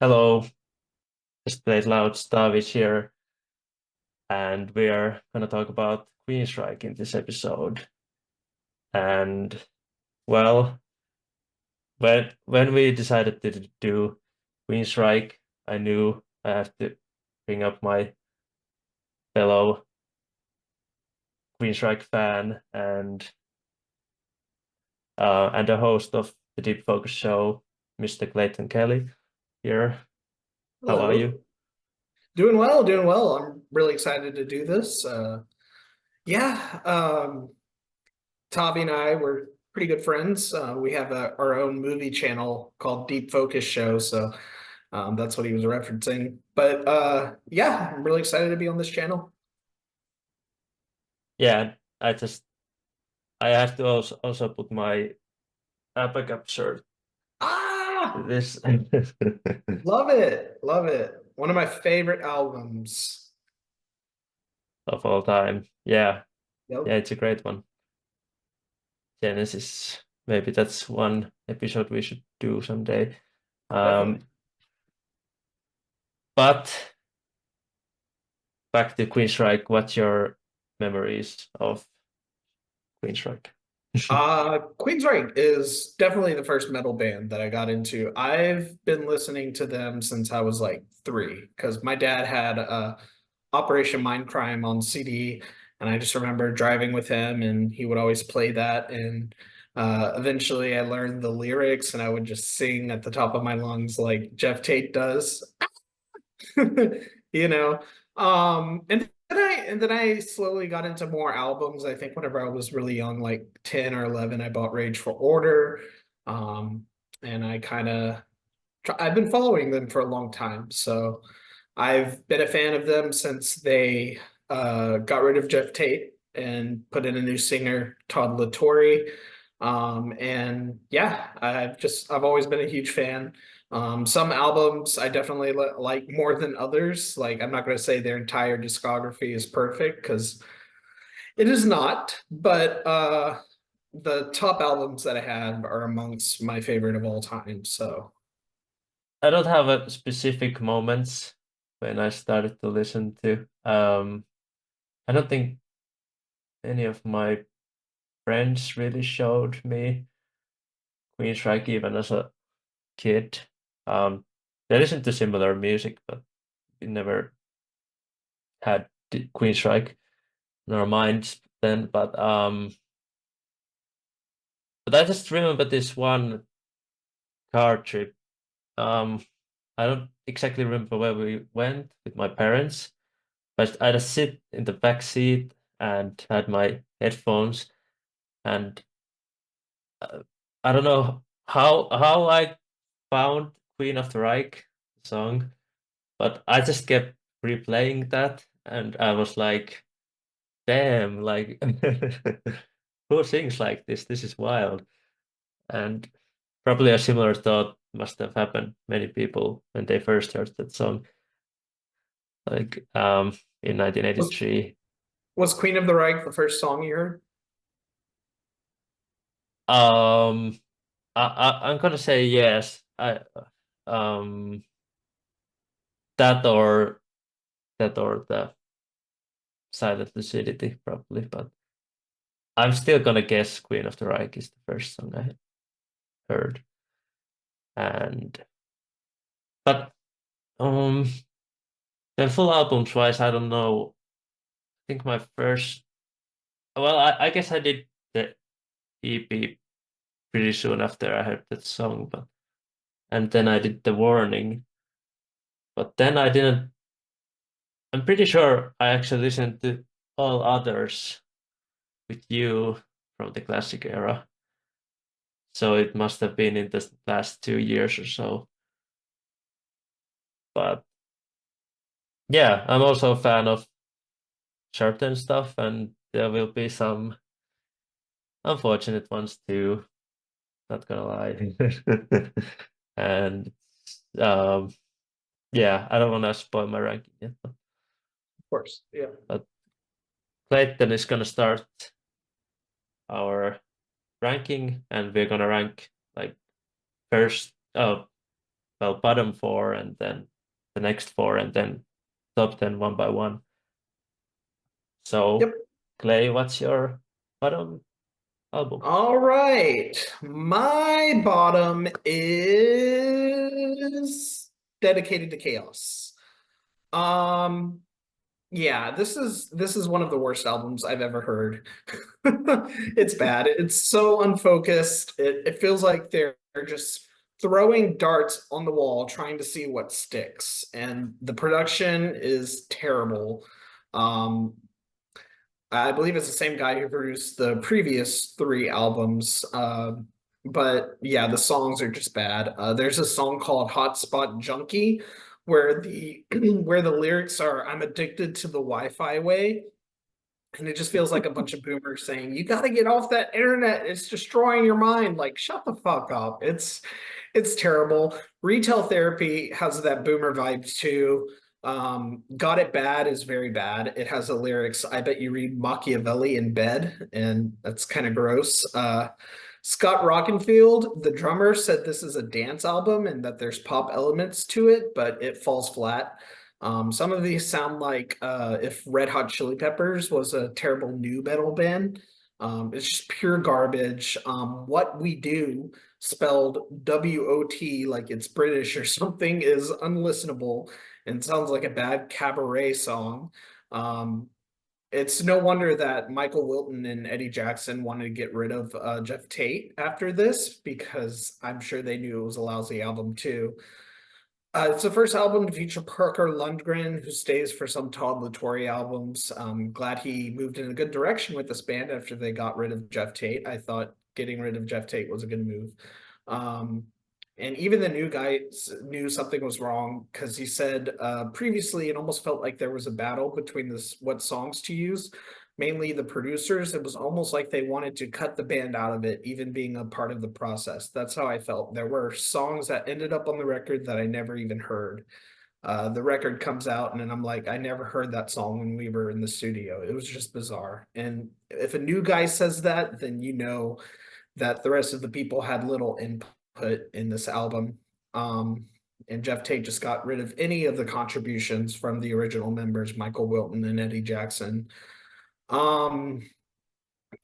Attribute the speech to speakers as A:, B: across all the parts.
A: Hello, just played loud Taavi here, and we are gonna talk about Queensryche in this episode. And well, when we decided to do Queensryche, I knew I have to bring up my fellow Queensryche fan and the host of the Deep Focus show, Mr. Clayton Kelly here. How are
B: Hello.
A: you?
B: Doing well, doing well. I'm really excited to do this. Yeah, Taavi and I were pretty good friends. We have our own movie channel called Deep Focus Show, so that's what he was referencing. But yeah, I'm really excited to be on this channel.
A: Yeah, I have to also put my Abacab shirt.
B: Ah,
A: This
B: love it, love it. One of my favorite albums.
A: of all time. Yeah,
B: Yep,
A: yeah, it's a great one. Genesis. Maybe that's one episode we should do someday.
B: definitely.
A: Um, but back to Queensryche, what's your memories of Queensryche?
B: Queensryche is definitely the first metal band that I got into. I've been listening to them since I was like three, because my dad had Operation Mindcrime on CD, and I just remember driving with him, and he would always play that. And eventually, I learned the lyrics, and I would just sing at the top of my lungs like Geoff Tate does. you know. And then I slowly got into more albums. I think whenever I was really young, like 10 or 11, I bought Rage for Order. Um, and I've been following them for a long time. So I've been a fan of them since they got rid of Geoff Tate and put in a new singer, Todd Latore. And yeah, I've always been a huge fan. Some albums I definitely like more than others. Like I'm not going to say their entire discography is perfect because it is not, but the top albums that I have are amongst my favorite of all time. So
A: I don't have a specific moments when I started to listen to. I don't think any of my friends really showed me Queensryche even as a kid. They listened to similar music, but we never had the Queensryche in our minds then. But I just remember this one car trip. Um, I don't exactly remember where we went with my parents, but I just sit in the back seat and had my headphones, and uh, I don't know how I found Queen of the Reich song, but I just kept replaying that, and I was like, damn, like who sings like this? This is wild. And probably a similar thought must have happened many people when they first heard that song, like in
B: was
A: 1983.
B: was Queen of the Reich the first song you heard?
A: Um, I'm gonna say yes. Um that or that or the Silent Lucidity probably, but I'm still gonna guess Queen of the Reich is the first song I heard. And but um then full albums wise, I don't know. I think my first well, I guess I did the EP pretty soon after I heard that song, but and then I did the Warning, but then I didn't. I'm pretty sure I actually listened to all others with you from the classic era, so it must have been in the last 2 years or so. But yeah, I'm also a fan of certain stuff, and there will be some unfortunate ones too. Not gonna lie, and um, yeah, I don't want to spoil my ranking yet,
B: Of course, yeah.
A: but Clayton is gonna start our ranking, and we're gonna rank like first. Oh, well, bottom four and then the next four and then top 10 one by one. So,
B: Yep.
A: Clay, what's your bottom album?
B: All right. My bottom is dedicated to chaos. Um, yeah, this is one of the worst albums I've ever heard. It's bad. It's so unfocused. It feels like they're just throwing darts on the wall trying to see what sticks. And the production is terrible. Um, I believe it's the same guy who produced the previous three albums. But yeah, the songs are just bad. There's a song called Hotspot Junkie where the where the lyrics are I'm addicted to the Wi-Fi way. And it just feels like a bunch of boomers saying, you gotta get off that internet. It's destroying your mind. Like, shut the fuck up. It's terrible. Retail Therapy has that boomer vibe too. Got It Bad is very bad. It has the lyrics, I bet you read Machiavelli in bed, and that's kind of gross. Scott Rockenfield, the drummer, said this is a dance album and that there's pop elements to it, but it falls flat. Some of these sound like if Red Hot Chili Peppers was a terrible new metal band. It's just pure garbage. What We Do, spelled WOT like it's British or something, is unlistenable and sounds like a bad cabaret song. Um, it's no wonder that Michael Wilton and Eddie Jackson wanted to get rid of Geoff Tate after this, because I'm sure they knew it was a lousy album too. It's the first album to feature Parker Lundgren, who stays for some Todd La Torre albums. Glad he moved in a good direction with this band after they got rid of Geoff Tate. I thought getting rid of Geoff Tate was a good move. Um, and even the new guys knew something was wrong, because he said previously it almost felt like there was a battle between this what songs to use, mainly the producers. It was almost like they wanted to cut the band out of it, even being a part of the process. That's how I felt. There were songs that ended up on the record that I never even heard. The record comes out and then I'm like, I never heard that song when we were in the studio. It was just bizarre. And if a new guy says that, then you know that the rest of the people had little input in this album. And Geoff Tate just got rid of any of the contributions from the original members, Michael Wilton and Eddie Jackson. Um,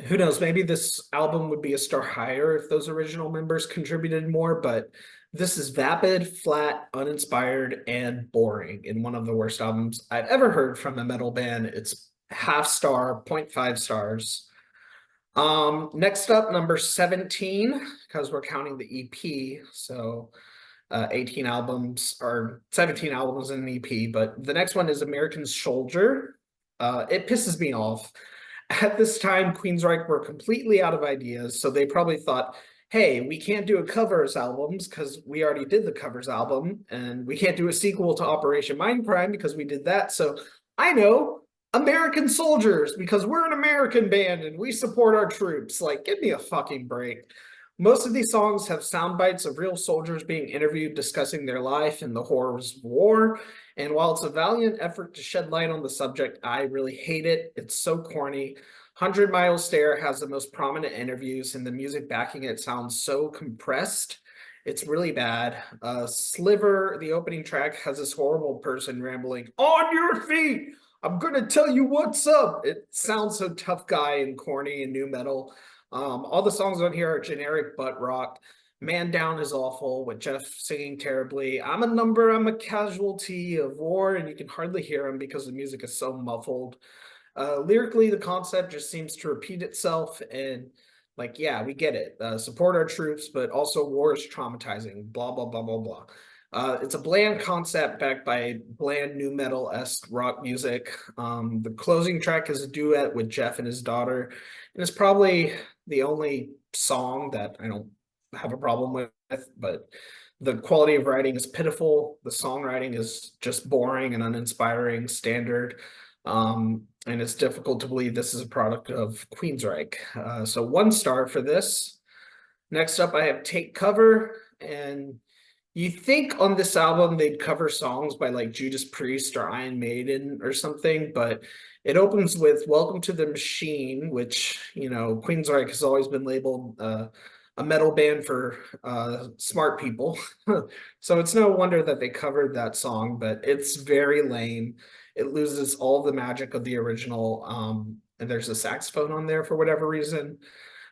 B: who knows? Maybe this album would be a star higher if those original members contributed more, but this is vapid, flat, uninspired, and boring, in one of the worst albums I've ever heard from a metal band. It's half star, 0.5 stars. Next up, number 17, because we're counting the EP, so 18 albums or 17 albums in an EP, but the next one is American Soldier. It pisses me off. At this time, Queensryche were completely out of ideas, so they probably thought, hey, we can't do a covers albums because we already did the covers album, and we can't do a sequel to Operation Mindcrime because we did that. So I know, American Soldiers, because we're an American band and we support our troops. Like, give me a fucking break. Most of these songs have sound bites of real soldiers being interviewed discussing their life and the horrors of war. And while it's a valiant effort to shed light on the subject, I really hate it. It's so corny. 100 Mile Stare has the most prominent interviews, and the music backing it sounds so compressed. It's really bad. Sliver, the opening track, has this horrible person rambling, on your feet! I'm gonna tell you what's up! It sounds so tough guy and corny and new metal. All the songs on here are generic butt rock. Man Down is awful, with Geoff singing terribly. I'm a number, I'm a casualty of war, and you can hardly hear him because the music is so muffled. Lyrically, the concept just seems to repeat itself, and like, yeah, we get it. Support our troops, but also war is traumatizing, blah, blah, blah, blah, blah. It's a bland concept backed by bland new metal-esque rock music. The closing track is a duet with Geoff and his daughter, and it's probably the only song that I don't have a problem with, but the quality of writing is pitiful. The songwriting is just boring and uninspiring, standard. And it's difficult to believe this is a product of Queensryche. So 1 star for this. Next up, I have Take Cover, and you think on this album they'd cover songs by like Judas Priest or Iron Maiden or something, but it opens with Welcome to the Machine, which, you know, Queensryche has always been labeled a a metal band for smart people. So it's no wonder that they covered that song, but it's very lame. It loses all the magic of the original. And there's a saxophone on there for whatever reason.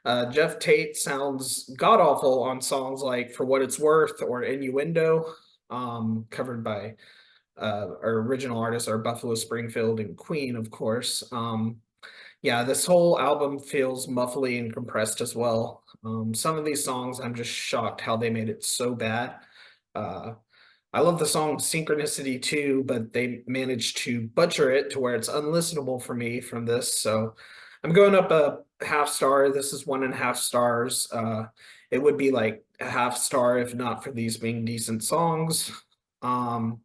B: Geoff Tate sounds god awful on songs like For What It's Worth or Innuendo, covered by our original artists are Buffalo Springfield and Queen, of course. Yeah, this whole album feels muffly and compressed as well. Some of these songs, I'm just shocked how they made it so bad. Uh, I love the song Synchronicity too, but they managed to butcher it to where it's unlistenable for me from this. So I'm going up a half star. This is 1.5 stars. It would be like a half star if not for these being decent songs. Um,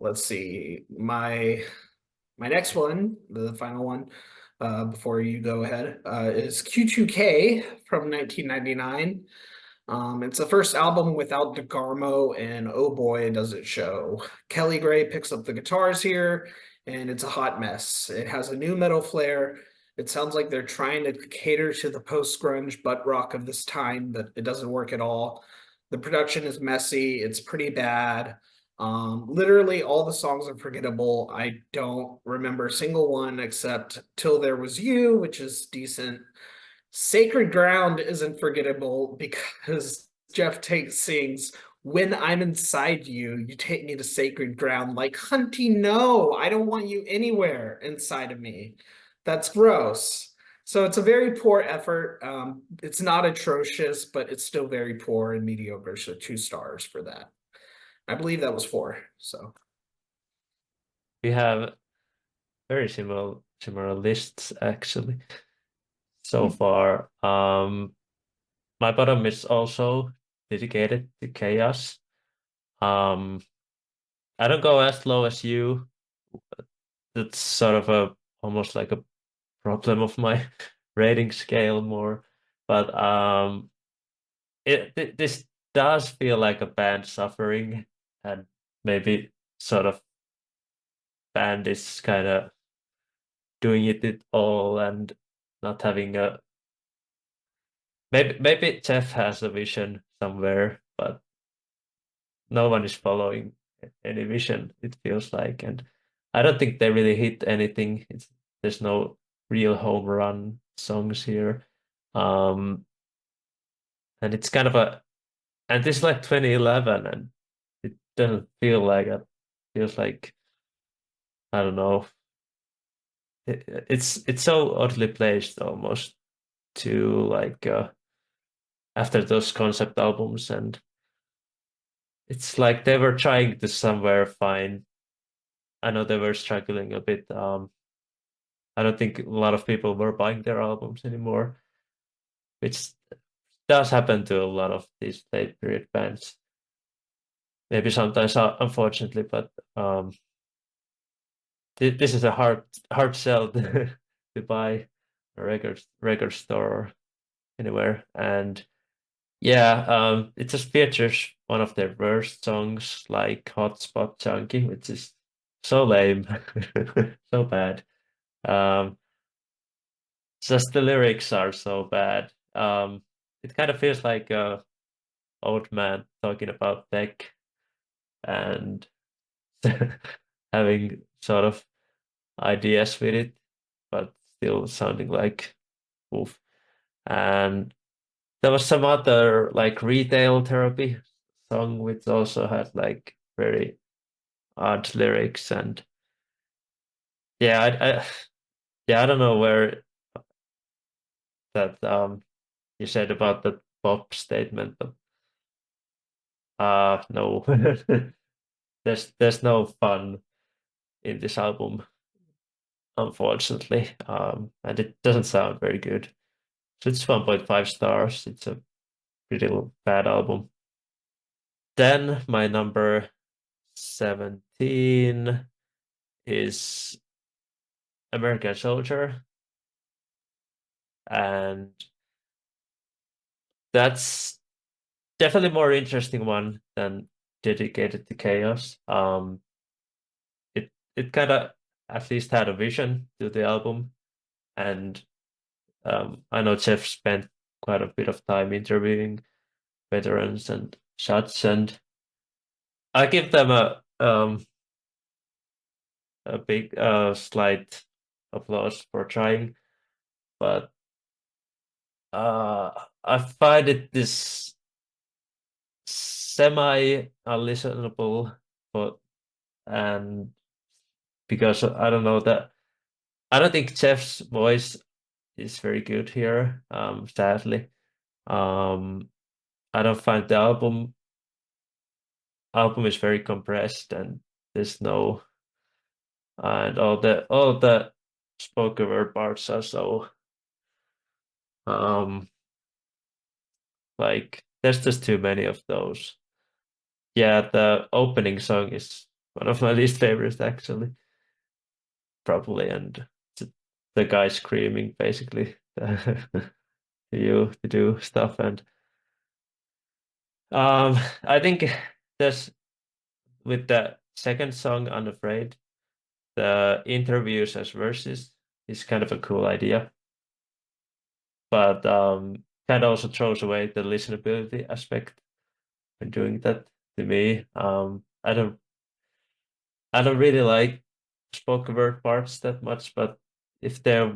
B: let's see. My next one, the final one, before you go ahead, is Q2K from 1999. It's the first album without DeGarmo, and oh boy, does it show. Kelly Gray picks up the guitars here, and it's a hot mess. It has a new metal flair. It sounds like they're trying to cater to the post-grunge butt rock of this time, but it doesn't work at all. The production is messy. It's pretty bad. Literally all the songs are forgettable. I don't remember a single one except Till There Was You, which is decent. Sacred Ground isn't forgettable because Geoff Tate sings, When I'm inside you, you take me to sacred ground. Like, Hunty, no, I don't want you anywhere inside of me. That's gross. So it's a very poor effort. It's not atrocious, but it's still very poor and mediocre. So 2 stars for that. I believe that was 4. So
A: We have very similar lists actually so far. My bottom is also dedicated to chaos. Um, I don't go as low as you. That's sort of a almost like a problem of my rating scale more. But this does feel like a band suffering, and maybe sort of band is kind of doing it all and not having a maybe Jeff has a vision somewhere, but no one is following any vision, it feels like. And I don't think they really hit anything. There's no real home run songs here. Um, and it's kind of and this is like 2011 and it doesn't feel like it. Feels like, I don't know. It's so oddly placed almost to like after those concept albums, and it's like they were trying to somewhere find. I know they were struggling a bit. I don't think a lot of people were buying their albums anymore, which does happen to a lot of these late period bands. Maybe sometimes, unfortunately, but this is a hard sell to buy a record store or anywhere. And yeah, it just features one of their worst songs, like Hotspot Junkie, which is so lame, so bad. Um, just the lyrics are so bad. It kind of feels like a old man talking about tech and having sort of ideas with it, but still sounding like oof. And there was some other like Retail Therapy song which also had like very odd lyrics. And yeah, I don't know where that you said about the pop statement, but no. There's no fun in this album, unfortunately. And it doesn't sound very good. So it's 1.5 stars. It's a pretty bad album. Then my number 17 is American Soldier. And that's definitely more interesting one than Dedicated to Chaos. It kind of at least had a vision to the album. And I know Jeff spent quite a bit of time interviewing veterans and such, and I give them a big slight applause for trying, but I find it this semi unlistenable, but and because I don't know that I don't think Jeff's voice is very good here, sadly. Um, I don't find the album is very compressed and there's no and all the spoken word parts are so um like there's just too many of those. Yeah, the opening song is one of my least favorites actually, probably, and the guy screaming basically to do stuff and I think there's with the second song Unafraid, the interviews as verses is kind of a cool idea, but kind of also throws away the listenability aspect when doing that to me. I don't really like spoken word parts that much, but if they're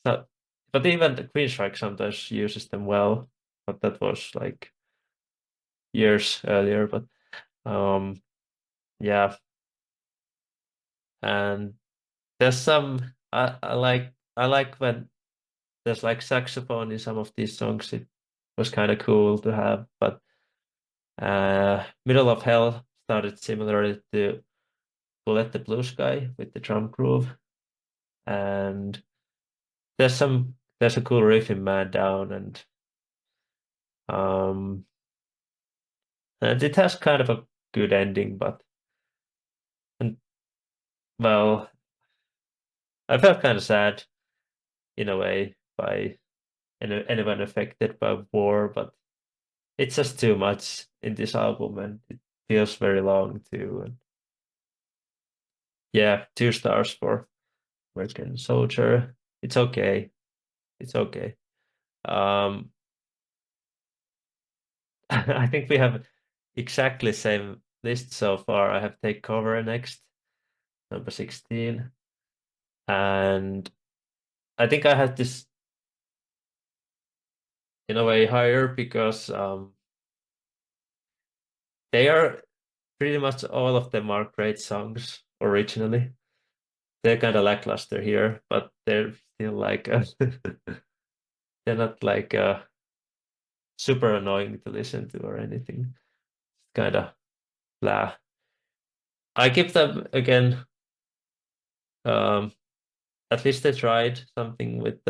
A: not, but even the Queensrÿche sometimes uses them well, but that was like years earlier. But um, yeah, and there's some I like when there's like saxophone in some of these songs. It was kind of cool to have, but Middle of Hell started similarly to Bullet the Blue Sky with the drum groove, and there's a cool riff in Man Down, um and it has kind of a good ending, but and well, I felt kind of sad in a way by anyone affected by war, but it's just too much in this album and it feels very long too. And yeah, 2 stars for American Soldier. It's okay. It's okay. Um, I think we have exactly same list so far. I have Take Cover next, number 16. And I think I had this in a way higher because they are pretty much all of them are great songs originally. They're kind of lackluster here, but they're still like they're not like super annoying to listen to or anything. It's kind of blah. I give them again. Um, at least they tried something with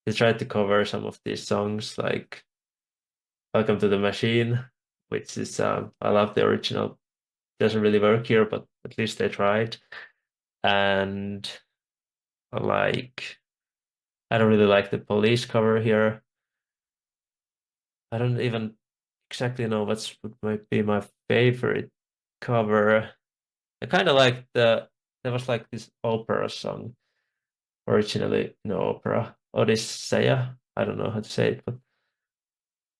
A: they tried to cover some of these songs like Welcome to the Machine, which is I love the original. Doesn't really work here, but at least they tried. And like I don't really like the Police cover here. I don't even exactly know what might be my favorite cover. I kind of like there was like this opera song originally, no opera, Odisseia. I don't know how to say it, but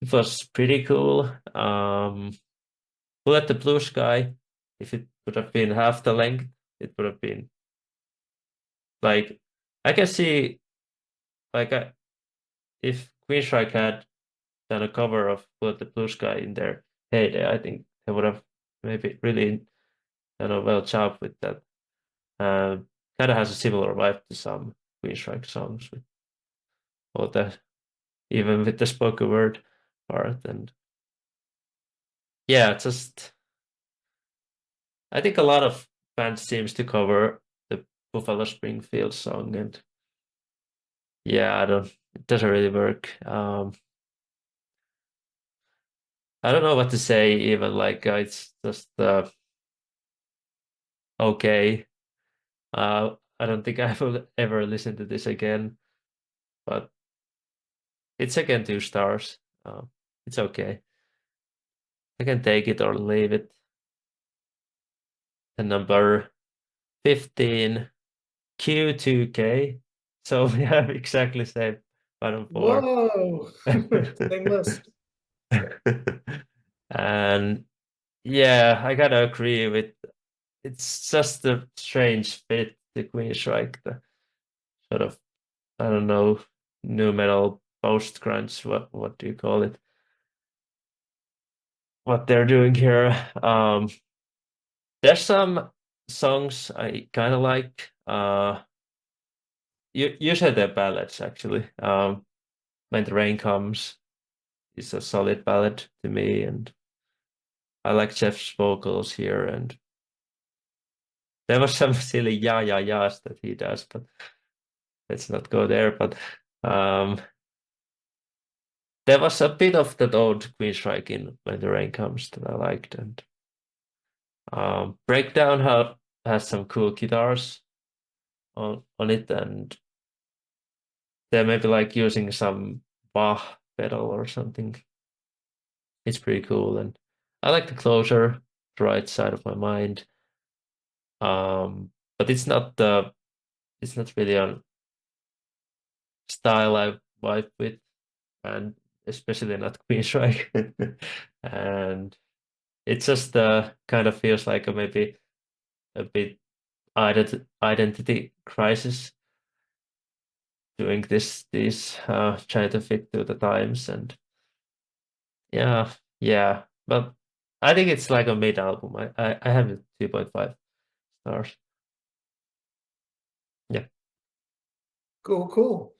A: it was pretty cool. Bullet the Blue Sky, if it would have been half the length, it would have been like I can see like if Queensryche had done a cover of Bullet the Blue Sky in their heyday, I think they would have maybe really done a well job with that. Kind of has a similar vibe to some Queensryche songs with all the even with the spoken word part, and yeah, just I think a lot of bands seems to cover the Buffalo Springfield song, and yeah, I don't it doesn't really work. I don't know what to say even like it's just okay. I don't think I will ever listen to this again, but it's again 2 stars. It's okay. I can take it or leave it. And number 15, Q2K. So we have exactly same bottom four.
B: Whoa, same list.
A: And yeah, I gotta agree with it's just a strange fit, the Queensryche, the sort of, I don't know, new metal post grunge, what do you call it? What they're doing here. There's some songs I kind of like. You said they're ballads actually. When the Rain Comes is a solid ballad to me, and I like Jeff's vocals here. And there was some silly yeah yeah yeahs that he does, but let's not go there. But um, there was a bit of that old Queensryche in When the Rain Comes that I liked, and Breakdown has some cool guitars on it, and they may be like using some Bach pedal or something. It's pretty cool, and I like the Closure, the Right Side of My Mind. But it's not really a style I vibe with, and especially not Queensryche. And it just kind of feels like a maybe a bit identity crisis doing these trying to fit to the times. And yeah, yeah, but I think it's like a mid album. I have it 2.5 stars. Yeah,
B: Cool, cool.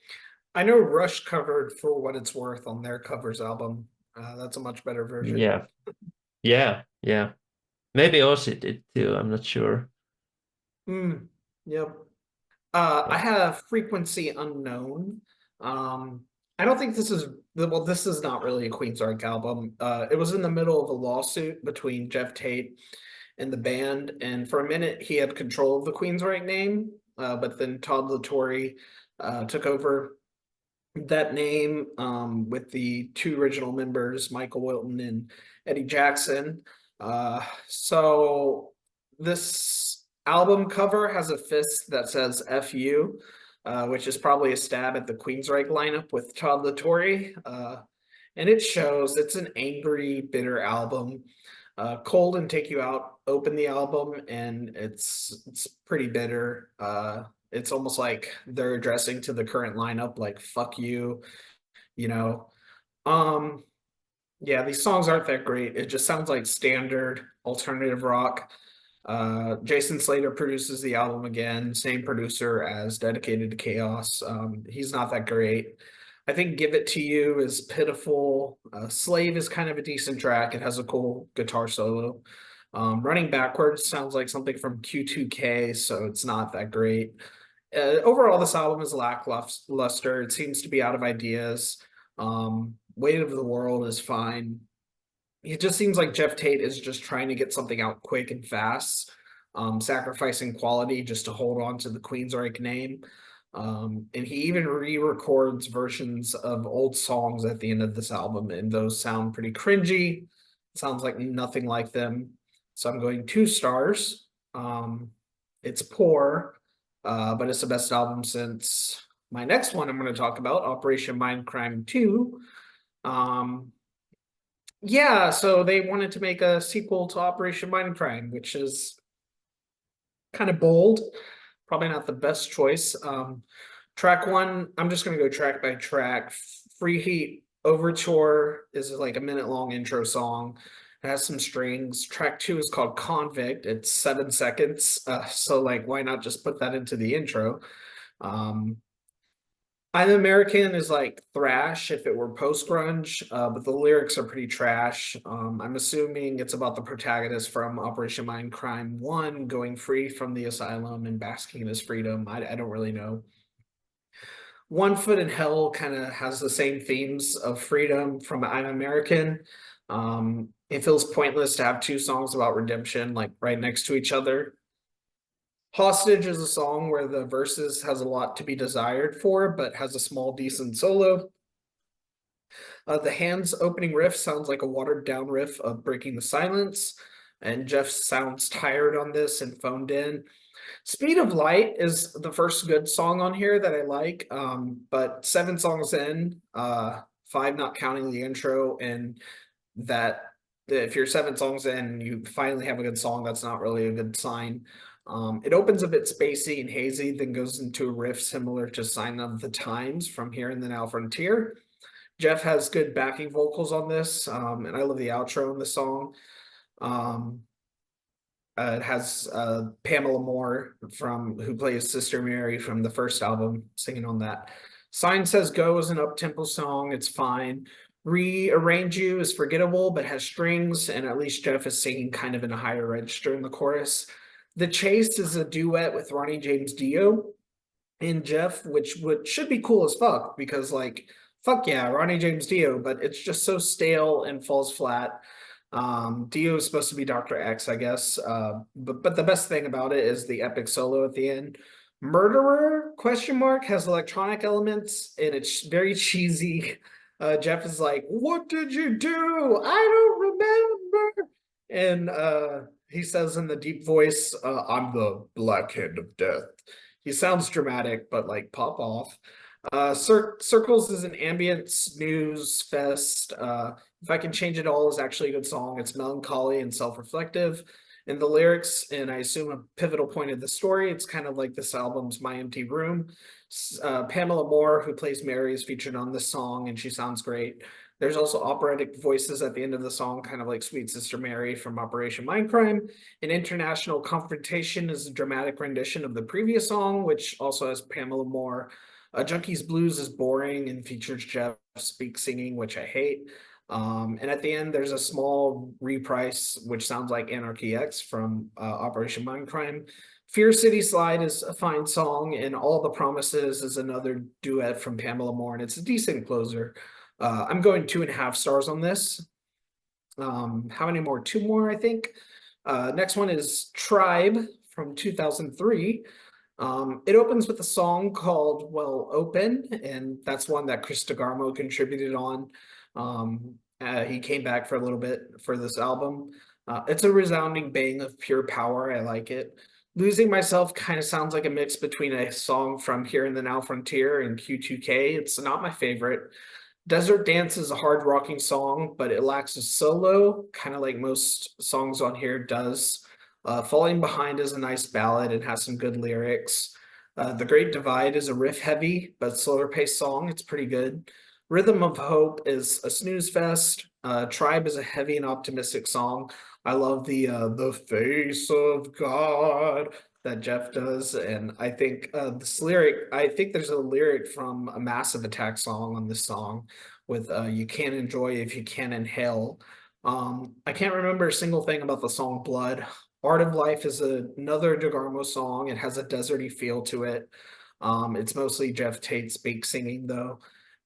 B: I know Rush covered For What It's Worth on their covers album. That's a much better version.
A: yeah, yeah. Maybe Ozzy did too. I'm not sure.
B: Mm, yep. I
A: Yeah,
B: have Frequency Unknown. I don't think this is well, this is not really a Queensryche album. It was in the middle of a lawsuit between Geoff Tate and the band, and for a minute he had control of the Queensryche name, but then Todd LaTorre took over that name with the two original members, Michael Wilton and Eddie Jackson. So this album cover has a fist that says "F which is probably a stab at the Queensryche lineup with Todd LaTorre. And it shows it's an angry, bitter album. Cold and Take You Out open the album, and it's pretty bitter. It's almost like they're addressing to the current lineup, like "fuck you," you know. Um, yeah, these songs aren't that great. It just sounds like standard alternative rock. Jason Slater produces the album again, same producer as Dedicated to Chaos. He's not that great. I think Give It to You is pitiful. Slave is kind of a decent track. It has a cool guitar solo. Running Backwards sounds like something from Q2K, so it's not that great. Overall, this album is lackluster. It seems to be out of ideas. Weight of the World is fine. It just seems like Geoff Tate is just trying to get something out quick and fast, sacrificing quality just to hold on to the Queensryche name. And he even re-records versions of old songs at the end of this album, and those sound pretty cringy. Sounds like nothing like them. So I'm going 2 stars. It's poor, but it's the best album since my next one I'm going to talk about, Operation Mindcrime II. Um, yeah, so they wanted to make a sequel to Operation Mindcrime, which is kind of bold. Probably not the best choice. Track one, I'm just gonna go track by track. Free Heat Overture is like a minute long intro song. It has some strings. Track two is called Convict. It's 7 seconds. So like, why not just put that into the intro? Um, I'm American is like thrash if it were post grunge, but the lyrics are pretty trash. I'm assuming it's about the protagonist from Operation Mindcrime 1 going free from the asylum and basking in his freedom. I don't really know. One Foot in Hell kind of has the same themes of freedom from I'm American. It feels pointless to have two songs about redemption like right next to each other. Hostage is a song where the verses has a lot to be desired for, but has a small, decent solo. The Hands opening riff sounds like a watered down riff of Breaking the Silence. and Geoff sounds tired on this and phoned in. Speed of Light is the first good song on here that I like, but 7 songs in, 5 not counting the intro, and that if you're 7 songs in, you finally have a good song, that's not really a good sign. It opens a bit spacey and hazy, then goes into a riff similar to Sign of the Times from Here and the Now Frontier. Geoff has good backing vocals on this, and I love the outro in the song. It has Pamela Moore from who plays Sister Mary from the first album singing on that. Sign Says Go is an up-tempo song. It's fine. Rearrange You is forgettable, but has strings, and at least Geoff is singing kind of in a higher register in the chorus. The Chase is a duet with Ronnie James Dio and Geoff, which should be cool as fuck because like fuck yeah, Ronnie James Dio, but it's just so stale and falls flat. Dio is supposed to be Dr. X, I guess. But the best thing about it is the epic solo at the end. Murderer question mark has electronic elements and it's very cheesy. Geoff is like, "What did you do? I don't remember." And he says in the deep voice, "I'm the Black Hand of Death." He sounds dramatic, but like pop off. Circles is an ambient snooze fest. If I Can Change It All is actually a good song. It's melancholy and self-reflective. And the lyrics, and I assume a pivotal point of the story, it's kind of like this album's My Empty Room. Pamela Moore, who plays Mary, is featured on this song, and she sounds great. There's also operatic voices at the end of the song, kind of like Sweet Sister Mary from Operation Mindcrime. An International Confrontation is a dramatic rendition of the previous song, which also has Pamela Moore. Junkie's Blues is boring and features Geoff Speak singing, which I hate. And at the end, there's a small reprise, which sounds like Anarchy X from Operation Mindcrime. Fear City Slide is a fine song, and All the Promises is another duet from Pamela Moore, and it's a decent closer. I'm going 2.5 stars on this. How many more? 2 more, I think. Next one is Tribe from 2003. It opens with a song called Well Open, and that's one that Chris DeGarmo contributed on. He came back for a little bit for this album. It's a resounding bang of pure power. I like it. Losing Myself kind of sounds like a mix between a song from Here and the Now Frontier and Q2K. It's not my favorite. Desert Dance is a hard rocking song, but it lacks a solo, kind of like most songs on here does. Falling Behind is a nice ballad and has some good lyrics. The Great Divide is a riff heavy but slower paced song. It's pretty good. Rhythm of Hope is a snooze fest. Tribe is a heavy and optimistic song. I love the face of God that Geoff does, and I think this lyric. I think there's a lyric from a Massive Attack song on this song, with "You can't enjoy if you can't inhale." I can't remember a single thing about the song Blood. Art of Life is another DeGarmo song. It has a deserty feel to it. It's mostly Geoff Tate speak singing though.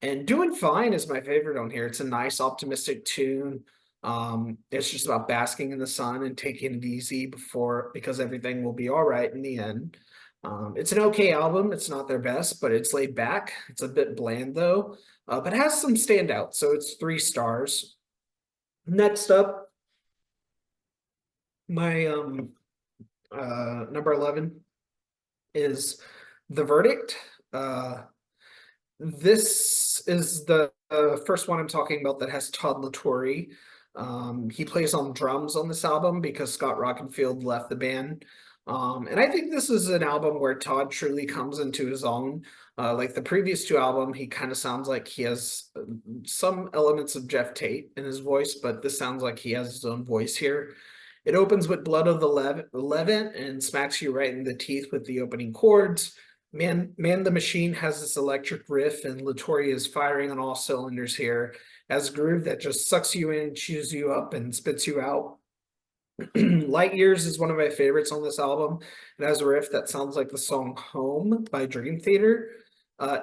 B: And Doing Fine is my favorite on here. It's a nice optimistic tune. It's just about basking in the sun and taking it easy because everything will be all right in the end. It's an okay album. It's not their best, but it's laid back. It's a bit bland though, but it has some standouts. So it's 3 stars. Next up, my number 11 is The Verdict. This is the first one I'm talking about that has Todd LaTorre. He plays on drums on this album because Scott Rockenfield left the band. And I think this is an album where Todd truly comes into his own. Like the previous 2 albums, he kind of sounds like he has some elements of Geoff Tate in his voice, but this sounds like he has his own voice here. It opens with Blood of the Levant and smacks you right in the teeth with the opening chords. Man the Machine has this electric riff, and LaTorre is firing on all cylinders here as a groove that just sucks you in, chews you up, and spits you out. Light Years is one of my favorites on this album. It has a riff that sounds like the song Home by Dream Theater.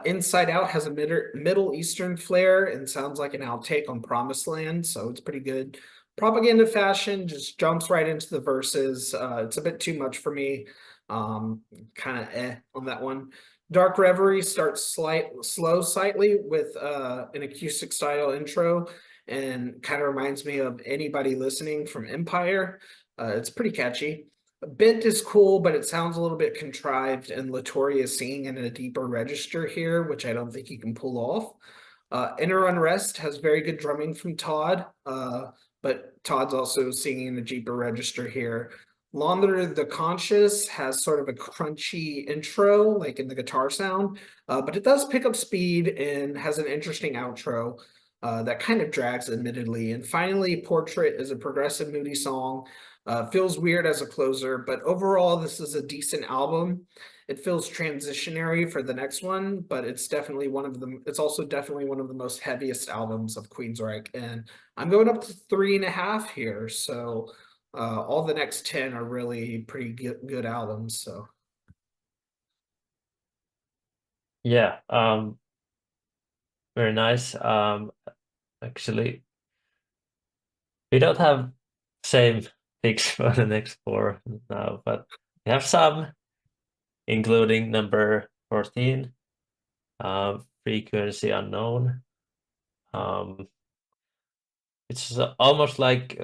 B: Inside Out has a Middle Eastern flair and sounds like an outtake on Promised Land, so it's pretty good. Propaganda Fashion just jumps right into the verses. It's a bit too much for me. Kind of on that one. Dark Reverie starts slow slightly with an acoustic style intro and kind of reminds me of Anybody Listening from Empire. It's pretty catchy. Bent is cool, but it sounds a little bit contrived, and Lattori is singing in a deeper register here, which I don't think he can pull off. Inner Unrest has very good drumming from Todd, but Todd's also singing in a deeper register here. Launder the Conscious has sort of a crunchy intro, like in the guitar sound, but it does pick up speed and has an interesting outro that kind of drags, admittedly. And finally, Portrait is a progressive, moody song. Feels weird as a closer, but overall, this is a decent album. It feels transitionary for the next one, but it's definitely one of the. It's also definitely one of the most heaviest albums of Queensryche, and I'm going up to 3.5 here. So all the next 10 are really pretty good albums. So
A: Yeah, very nice. Actually, we don't have same picks for the next four now, but we have some, including number 14, Frequency Unknown. It's almost like,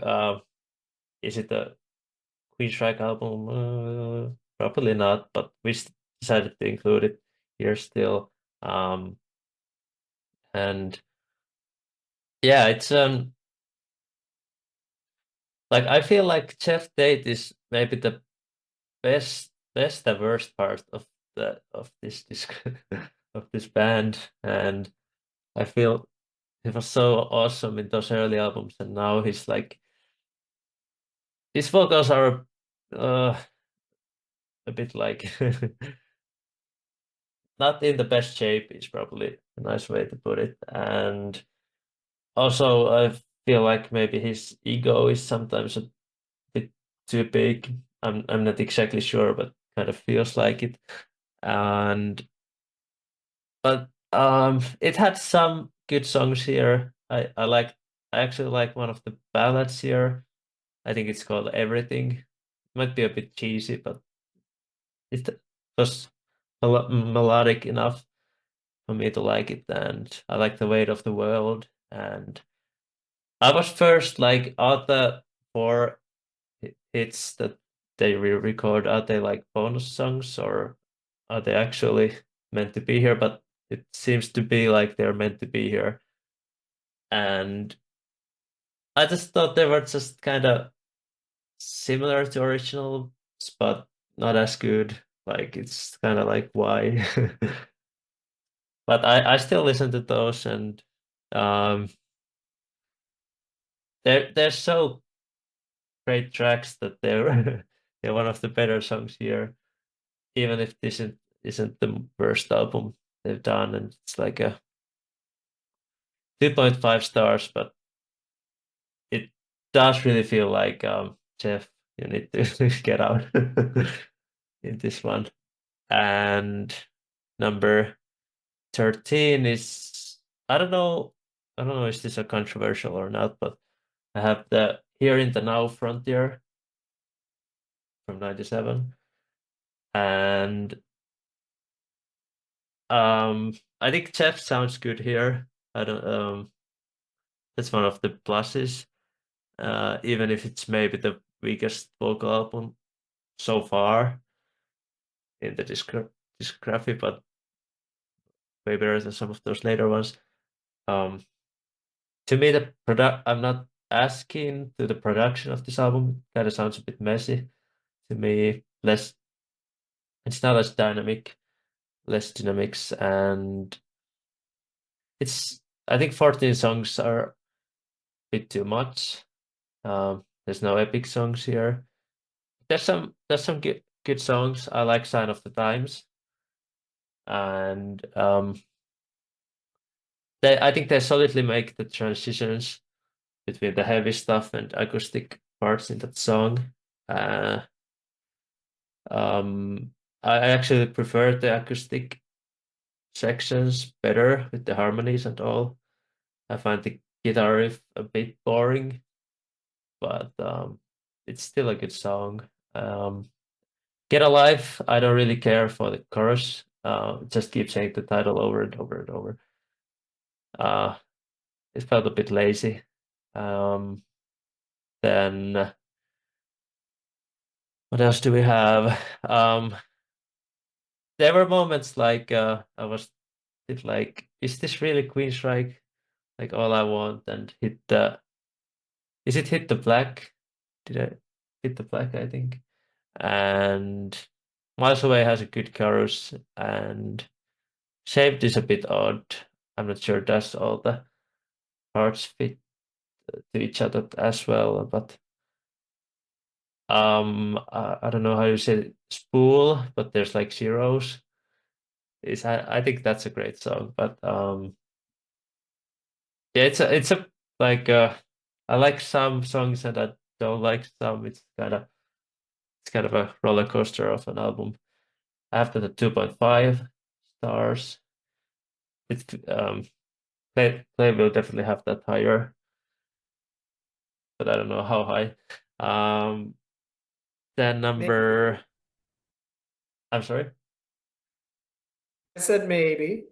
A: is it a Queensryche album? Probably not, but we decided to include it here still. And yeah, it's like I feel like Geoff Tate is maybe the best the worst part of this of this band, and I feel he was so awesome in those early albums, and now he's like his vocals are uh, a bit like not in the best shape is probably a nice way to put it. And also I feel like maybe his ego is sometimes a bit too big. I'm not exactly sure, but kind of feels like it. And but it had some good songs here. I actually like one of the ballads here. I think it's called Everything. Might be a bit cheesy, but it was melodic enough for me to like it, and I like The Weight of the World. And I was first like, are the four hits that they re-record, are they like bonus songs or are they actually meant to be here? But it seems to be like they're meant to be here. And I just thought they were just kind of similar to originals, but not as good. Like it's kind of like why? But I still listen to those, and um they're so great tracks that they're they're one of the better songs here, even if this isn't the worst album they've done, and it's like a 2.5 stars, but it does really feel like Geoff, you need to get out in this one. And number 13 is I don't know is this a controversial or not, but I have the Here in the Now Frontier from 97. And I think Geoff sounds good here. I don't that's one of the pluses. Even if it's maybe the weakest vocal album so far in the discography, but way better than some of those later ones. Um, to me, the product I'm not as keen to the production of this album. Kind of sounds a bit messy to me. Less, it's not as dynamic, less dynamics, and it's. I think 14 songs are a bit too much. There's no epic songs here. There's some good songs. I like Sign of the Times, and I think they solidly make the transitions between the heavy stuff and acoustic parts in that song. Uh, I actually prefer the acoustic sections better with the harmonies and all. I find the guitar riff a bit boring, but it's still a good song. Get Alive, I don't really care for the chorus. Just keep saying the title over and over and over. Uh, it felt a bit lazy. Then What else do we have? There were moments like I was like, is this really Queensryche? Like all I want and hit the is it hit the black? Did I hit the black, I think? And Miles Away has a good chorus and Shaped is a bit odd. I'm not sure does all the parts fit to each other as well, but I don't know how you say it, spool, but there's like zeros. Is I think that's a great song, but yeah, it's a like I like some songs and I don't like some. It's kind of a roller coaster of an album. After the 2.5 stars, it's Play will definitely have that higher, but I don't know how high. Then
B: Maybe.
A: number, I'm sorry.
B: I said maybe.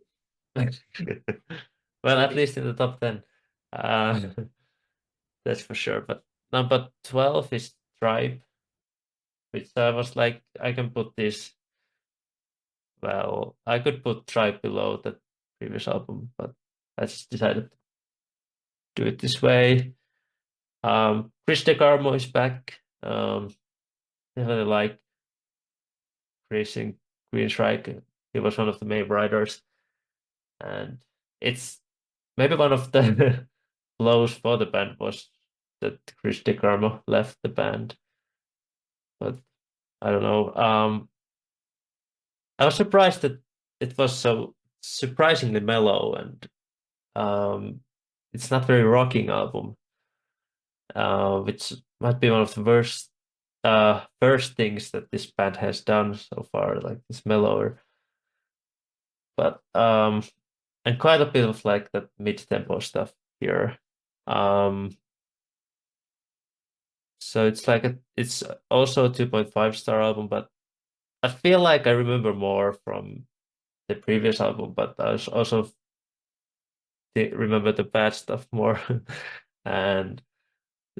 A: Well, at least in the top 10. Uh, that's for sure. But number 12 is Tribe, which I was like, I can put this, well, I could put Tribe below the previous album, but I just decided to do it this way. Chris DeGarmo is back. Definitely like Chris in Queensryche. He was one of the main writers, and it's maybe one of the blows for the band was that Chris DeGarmo left the band. But I don't know. I was surprised that it was so surprisingly mellow and it's not very rocking album, which might be one of the worst things that this band has done so far, like this mellower. But and quite a bit of like that mid-tempo stuff here. Um, so it's also a 2.5 star album, but I feel like I remember more from the previous album, but I also remember the bad stuff more. And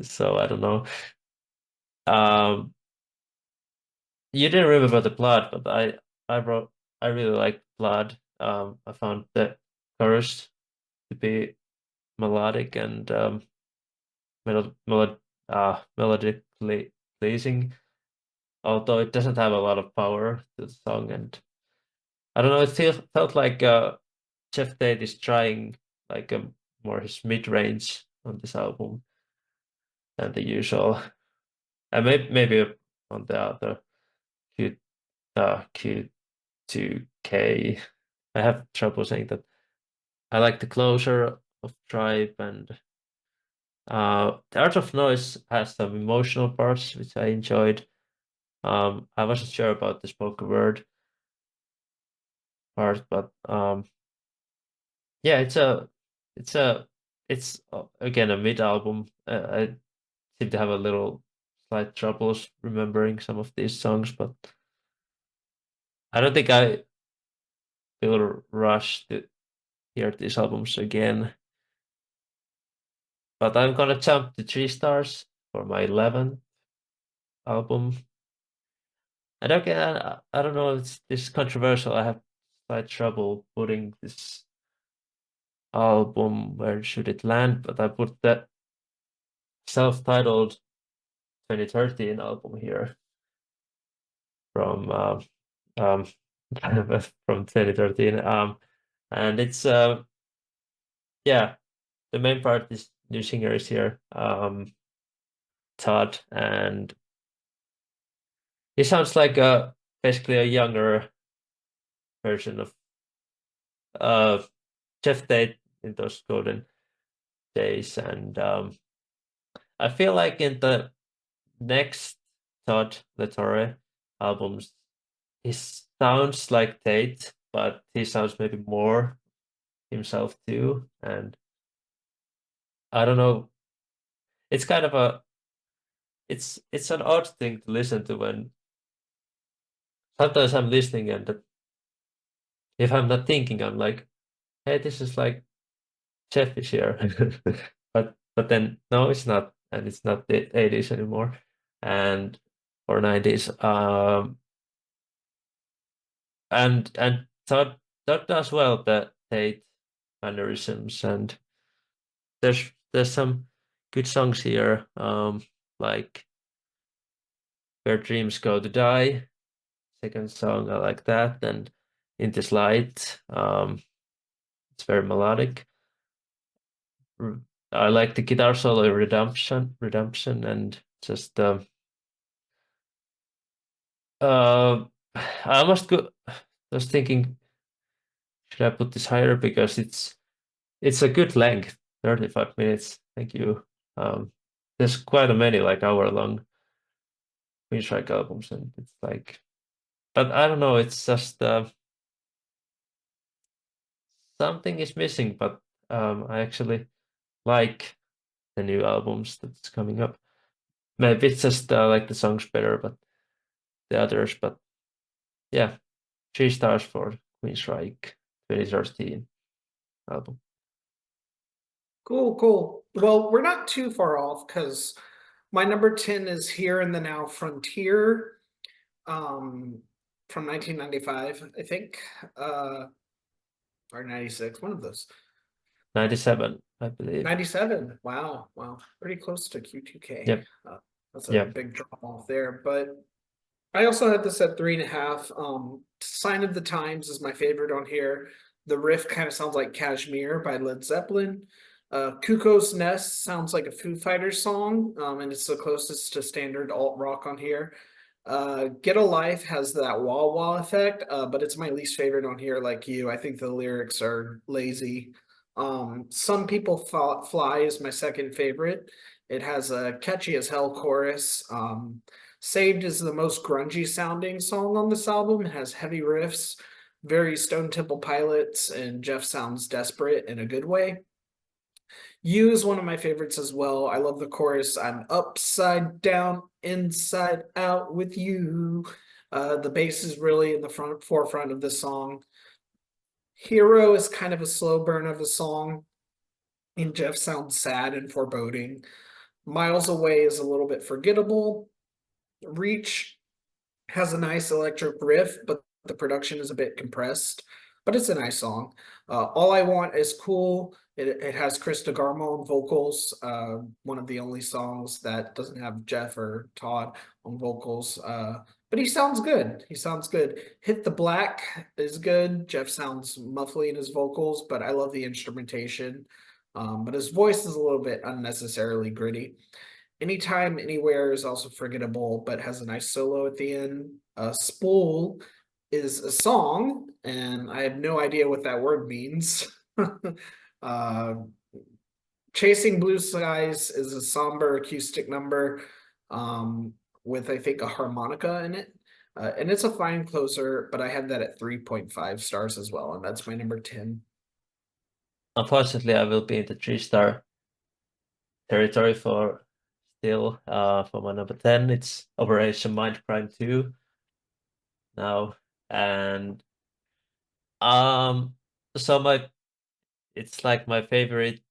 A: so I don't know. Um, you didn't remember the Blood, but I really like Blood. I found the chorus to be melodic and melodically pleasing, although it doesn't have a lot of power to the song. And I don't know, it felt like Geoff Tate is trying like more his mid-range on this album than the usual. And maybe on the other Q Q2K. I have trouble saying that. I like the closure of Tribe and the Art of Noise has some emotional parts which I enjoyed. I wasn't sure about the spoken word part, but yeah, it's again a mid album. I seem to have a little slight troubles remembering some of these songs, but I don't think I will rush to hear these albums again. But I'm gonna jump to 3 stars for my 11th album. And again, I don't know, it's this controversial. I have slight trouble putting this album where should it land, but I put that self-titled 2013 album here from um from 2013. And it's yeah, the main part is new singer is here, Todd, and he sounds like basically a younger version of uh Geoff Tate in those golden days. And I feel like in the next Todd Latore albums, he sounds like Tate, but he sounds maybe more himself too. And I don't know, it's kind of it's an odd thing to listen to when sometimes I'm listening and if I'm not thinking, I'm like, hey, this is like Jeff is here. But then no, it's not, and it's not the 80s anymore. And or 90s. And Todd does well the Tate mannerisms, and there's some good songs here, like Where Dreams Go to Die, second song I like that, and In This Light, it's very melodic. R- I like the guitar solo in Redemption, and just uh, I must go. I was thinking, should I put this higher because it's a good length, 35 minutes. Thank you. Um, there's quite a many like hour-long Queensryche albums, and it's like, but I don't know. It's just something is missing. But I actually like the new albums that's coming up. Maybe it's just like the songs better, but the others. But yeah, 3 stars for Queensryche 2013 album.
B: Cool, cool. Well, we're not too far off because my number 10 is Here and the Now Frontier, um, from 1995, I think, or 96, one of those.
A: 97, I believe.
B: 97. Wow, wow, pretty close to Q2K.
A: Yep,
B: That's a
A: yep.
B: big drop off there, but I also had this at 3.5. Sign of the Times is my favorite on here. The riff kind of sounds like Kashmir by Led Zeppelin. Kuko's Nest sounds like a Foo Fighters song, and it's the closest to standard alt rock on here. Get a Life has that wah wah effect, but it's my least favorite on here, like you. I think the lyrics are lazy. Some People Fly is my second favorite. It has a catchy as hell chorus. Saved is the most grungy sounding song on this album. It has heavy riffs, very Stone Temple Pilots, and Geoff sounds desperate in a good way. You is one of my favorites as well. I love the chorus. I'm upside down, inside out with you. The bass is really in the forefront of the song. Hero is kind of a slow burn of a song, and Geoff sounds sad and foreboding. Miles Away is a little bit forgettable. Reach has a nice electric riff, but the production is a bit compressed. But it's a nice song. All I Want is cool. It has Chris DeGarmo on vocals. One of the only songs that doesn't have Geoff or Todd on vocals. But he sounds good. He sounds good. Hit the Black is good. Geoff sounds muffly in his vocals, but I love the instrumentation. But his voice is a little bit unnecessarily gritty. Anytime, Anywhere is also forgettable, but has a nice solo at the end. Spool is a song, and I have no idea what that word means. uh, Chasing Blue Skies is a somber acoustic number, with, I think, a harmonica in it. And it's a fine closer, but I have that at 3.5 stars as well, and that's my number 10.
A: Unfortunately, I will be in the 3 star territory for still for my number 10. It's Operation Mindcrime II now. And um so my it's like my favorite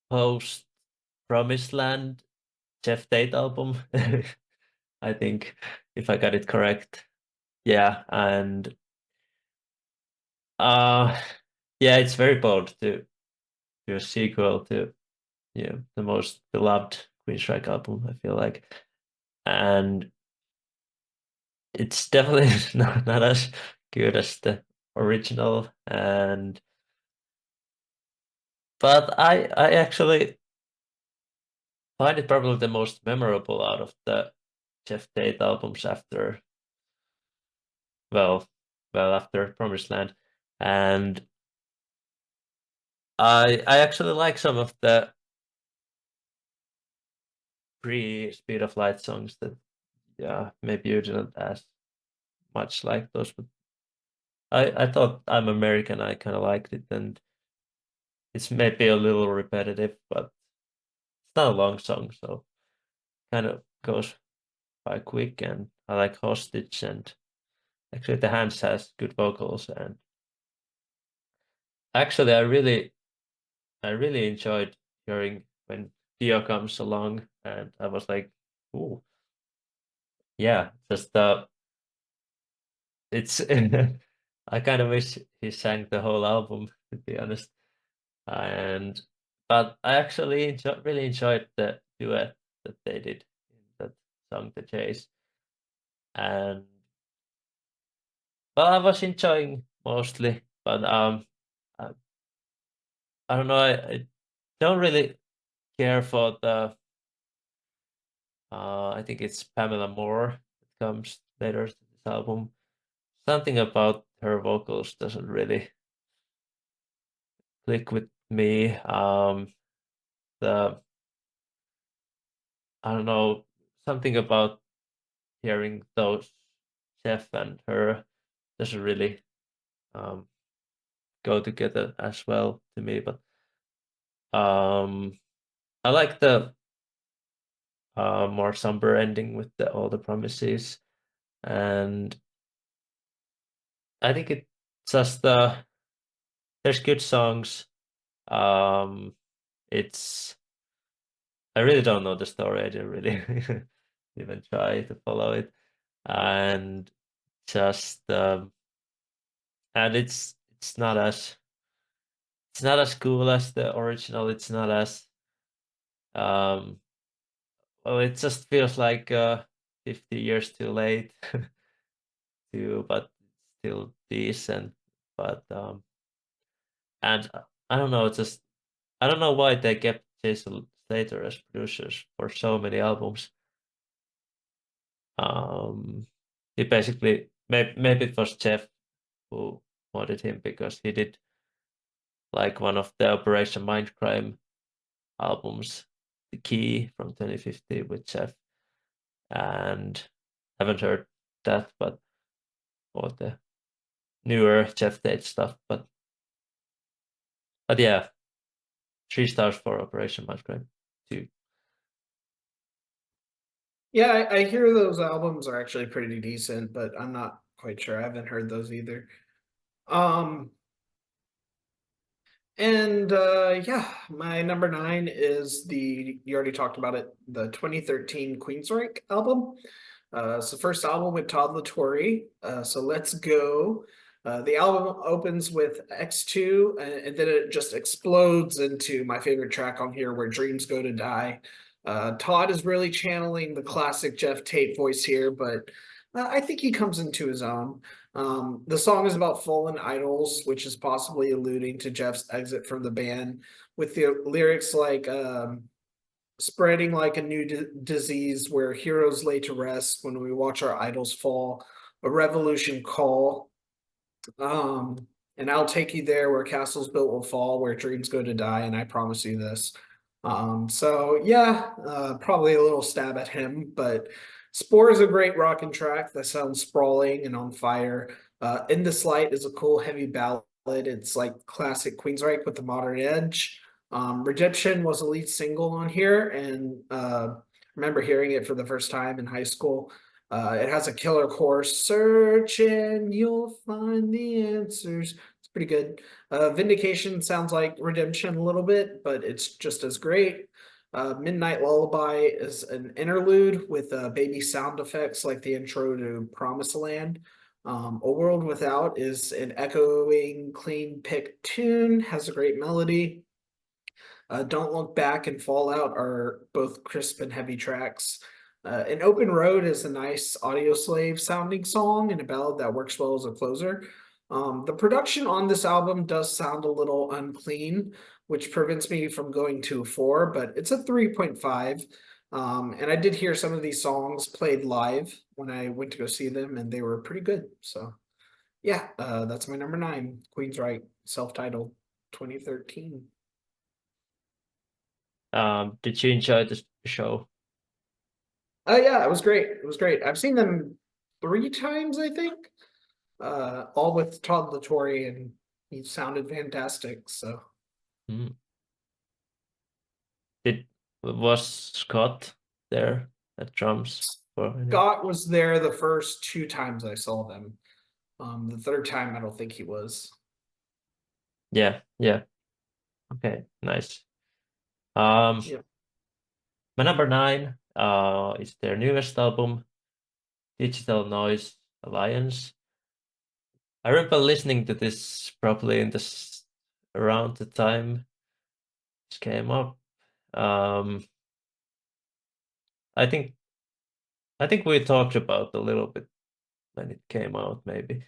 A: post Promised Land Geoff Tate album. I think if I got it correct. Yeah, and uh yeah, it's very bold to do a sequel to the most beloved Queensryche album, I feel like. And it's definitely not as good as the original, and but I actually find it probably the most memorable out of the Geoff Tate albums after well after Promised Land. And I actually like some of the pre Speed of Light songs that, yeah, maybe you didn't as much like those, but I thought I'm American, I kind of liked it, and it's maybe a little repetitive, but it's not a long song, so kind of goes by quick. And I like Hostage, and actually the Hands has good vocals. And actually I really enjoyed hearing when Dio comes along, and I was like, ooh, yeah, just it's I kind of wish he sang the whole album, to be honest. And but I actually really enjoyed the duet that they did in that song, The Chase. And well, I was enjoying mostly, but I, I don't know, I don't really care for the I think it's Pamela Moore that comes later to this album. Something about her vocals doesn't really click with me. The I don't know, something about hearing those Jeff and her doesn't really um go together as well to me. But um I like the more somber ending with all the promises, and I think it just there's good songs. Um, it's I really don't know the story. I didn't really even try to follow it, and just and it's not as cool as the original. It's not as um well. It just feels like 50 years too late to, but it's still decent. But and I don't know. It's just I don't know why they kept Jason Slater as producers for so many albums. Um, he basically maybe it was Jeff who wanted him because he did like one of the Operation Mindcrime albums, The Key from 2015 with Jeff, and haven't heard that, but or the newer Geoff Tate stuff, but yeah, 3 stars for Operation Mindcrime 2.
B: Yeah, I hear those albums are actually pretty decent, but I'm not quite sure. I haven't heard those either. Um, and yeah, my number nine is you already talked about it, the 2013 Queensryche album. It's the first album with Todd LaTorre. So let's go. The album opens with X2, and then it just explodes into my favorite track on here, Where Dreams Go to Die. Todd is really channeling the classic Geoff Tate voice here, but I think he comes into his own. The song is about fallen idols, which is possibly alluding to Jeff's exit from the band, with the lyrics like spreading like a new disease where heroes lay to rest when we watch our idols fall, a revolution call. Um, and I'll take you there where castles built will fall, where dreams go to die, and I promise you this. So yeah, probably a little stab at him, but Spore is a great rockin' track that sounds sprawling and on fire. In This Light is a cool heavy ballad. It's like classic Queensryche with the modern edge. Redemption was a lead single on here, and remember hearing it for the first time in high school. It has a killer chorus. Search and you'll find the answers. It's pretty good. Vindication sounds like Redemption a little bit, but it's just as great. Midnight Lullaby is an interlude with baby sound effects like the intro to Promised Land. A World Without is an echoing, clean picked tune, has a great melody. Don't Look Back and Fallout are both crisp and heavy tracks. An Open Road is a nice audio slave sounding song and a ballad that works well as a closer. The production on this album does sound a little unclean, which prevents me from going to a 4, but it's a 3.5. And I did hear some of these songs played live when I went to go see them, and they were pretty good. So, yeah, that's my number 9, Queensryche, self-titled 2013.
A: Did you enjoy the show?
B: Oh yeah, it was great. It was great. I've seen them 3 times, I think. All with Todd LaTorre, and he sounded fantastic. So
A: Hmm. Did was Scott there at drums for any?
B: Scott was there the first 2 times I saw them. The third time, I don't think he was.
A: Yeah, yeah. Okay, nice. Um,
B: Yeah.
A: my number 9 is their newest album, Digital Noise Alliance. I remember listening to this probably in this around the time this came up. I think we talked about a little bit when it came out, maybe.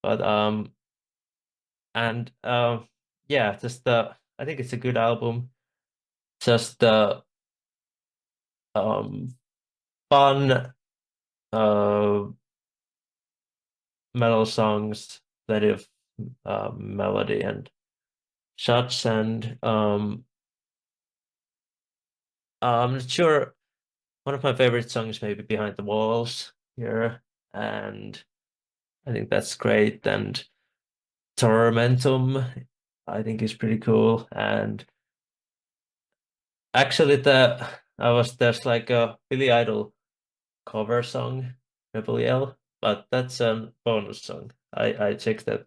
A: But and yeah, just I think it's a good album. Just um fun metal songs, plenty of melody and shots, and I'm not sure. One of my favorite songs maybe Behind the Walls here, and I think that's great. And Tormentum, I think is pretty cool. And actually, there's like a Billy Idol cover song, Rebel Yell, but that's a bonus song. I checked that,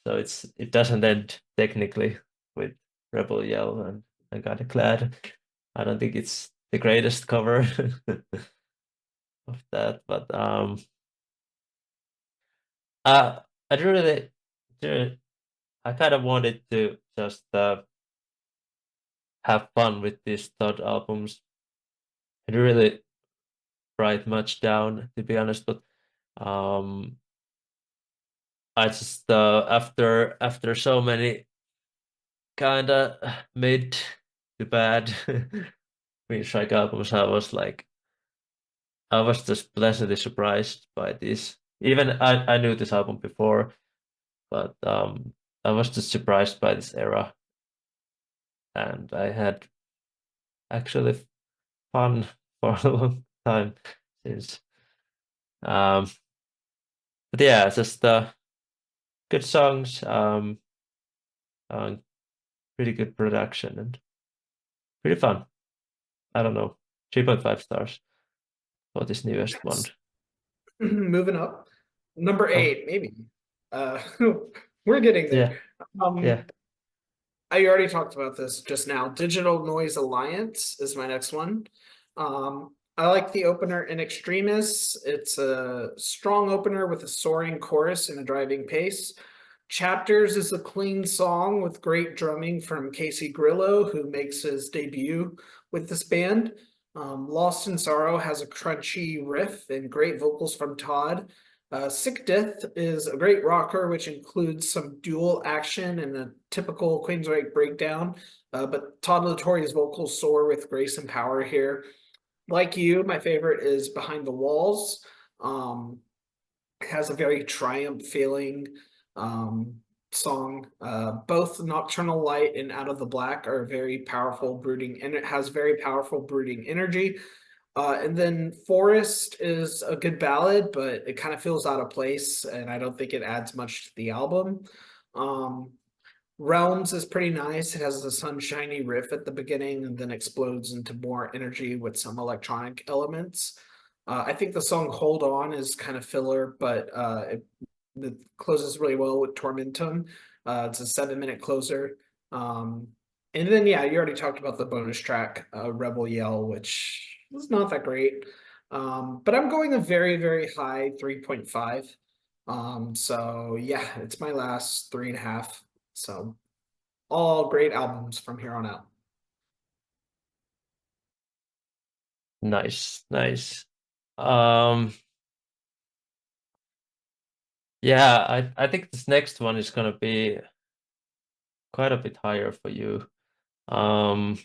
A: so it doesn't end technically with Rebel Yell, and I'm kind of glad. I don't think it's the greatest cover of that, but I do- I kind of wanted to just have fun with these third albums. I didn't really write much down, to be honest, but um, I just after so many kind of mid to bad Queensryche albums, I was just pleasantly surprised by this. Even I knew this album before, but I was just surprised by this era, and I had actually fun for a long time since. Um, but yeah, just good songs, uh, pretty good production, and pretty fun. I don't know, 3.5 stars for this newest one.
B: Moving up. Number
A: Oh,
B: 8, maybe. Uh, we're getting
A: yeah,
B: there. Um,
A: yeah,
B: I already talked about this just now. Digital Noise Alliance is my next one. I like the opener In Extremis. It's a strong opener with a soaring chorus and a driving pace. Chapters is a clean song with great drumming from Casey Grillo, who makes his debut with this band. Lost in Sorrow has a crunchy riff and great vocals from Todd. Sick Death is a great rocker, which includes some dual action and a typical Queensryche breakdown. But Todd Latorre's vocals soar with grace and power here. Like you, my favorite is Behind the Walls. Um, has a very triumph feeling um, song. Both Nocturnal Light and Out of the Black are very powerful brooding, and it has very powerful brooding energy. And then Forest is a good ballad, but it kind of feels out of place, and I don't think it adds much to the album. Um, Realms is pretty nice. It has a sunshiny riff at the beginning and then explodes into more energy with some electronic elements. I think the song Hold On is kind of filler, but it closes really well with Tormentum. It's a 7-minute closer. Um, and then, yeah, you already talked about the bonus track, Rebel Yell, which is not that great. But I'm going a very, very high 3.5. So yeah, it's my last 3.5. So all great albums from here on out.
A: nice, nice. Um, yeah, I think this next one is gonna be quite a bit higher for you. Um,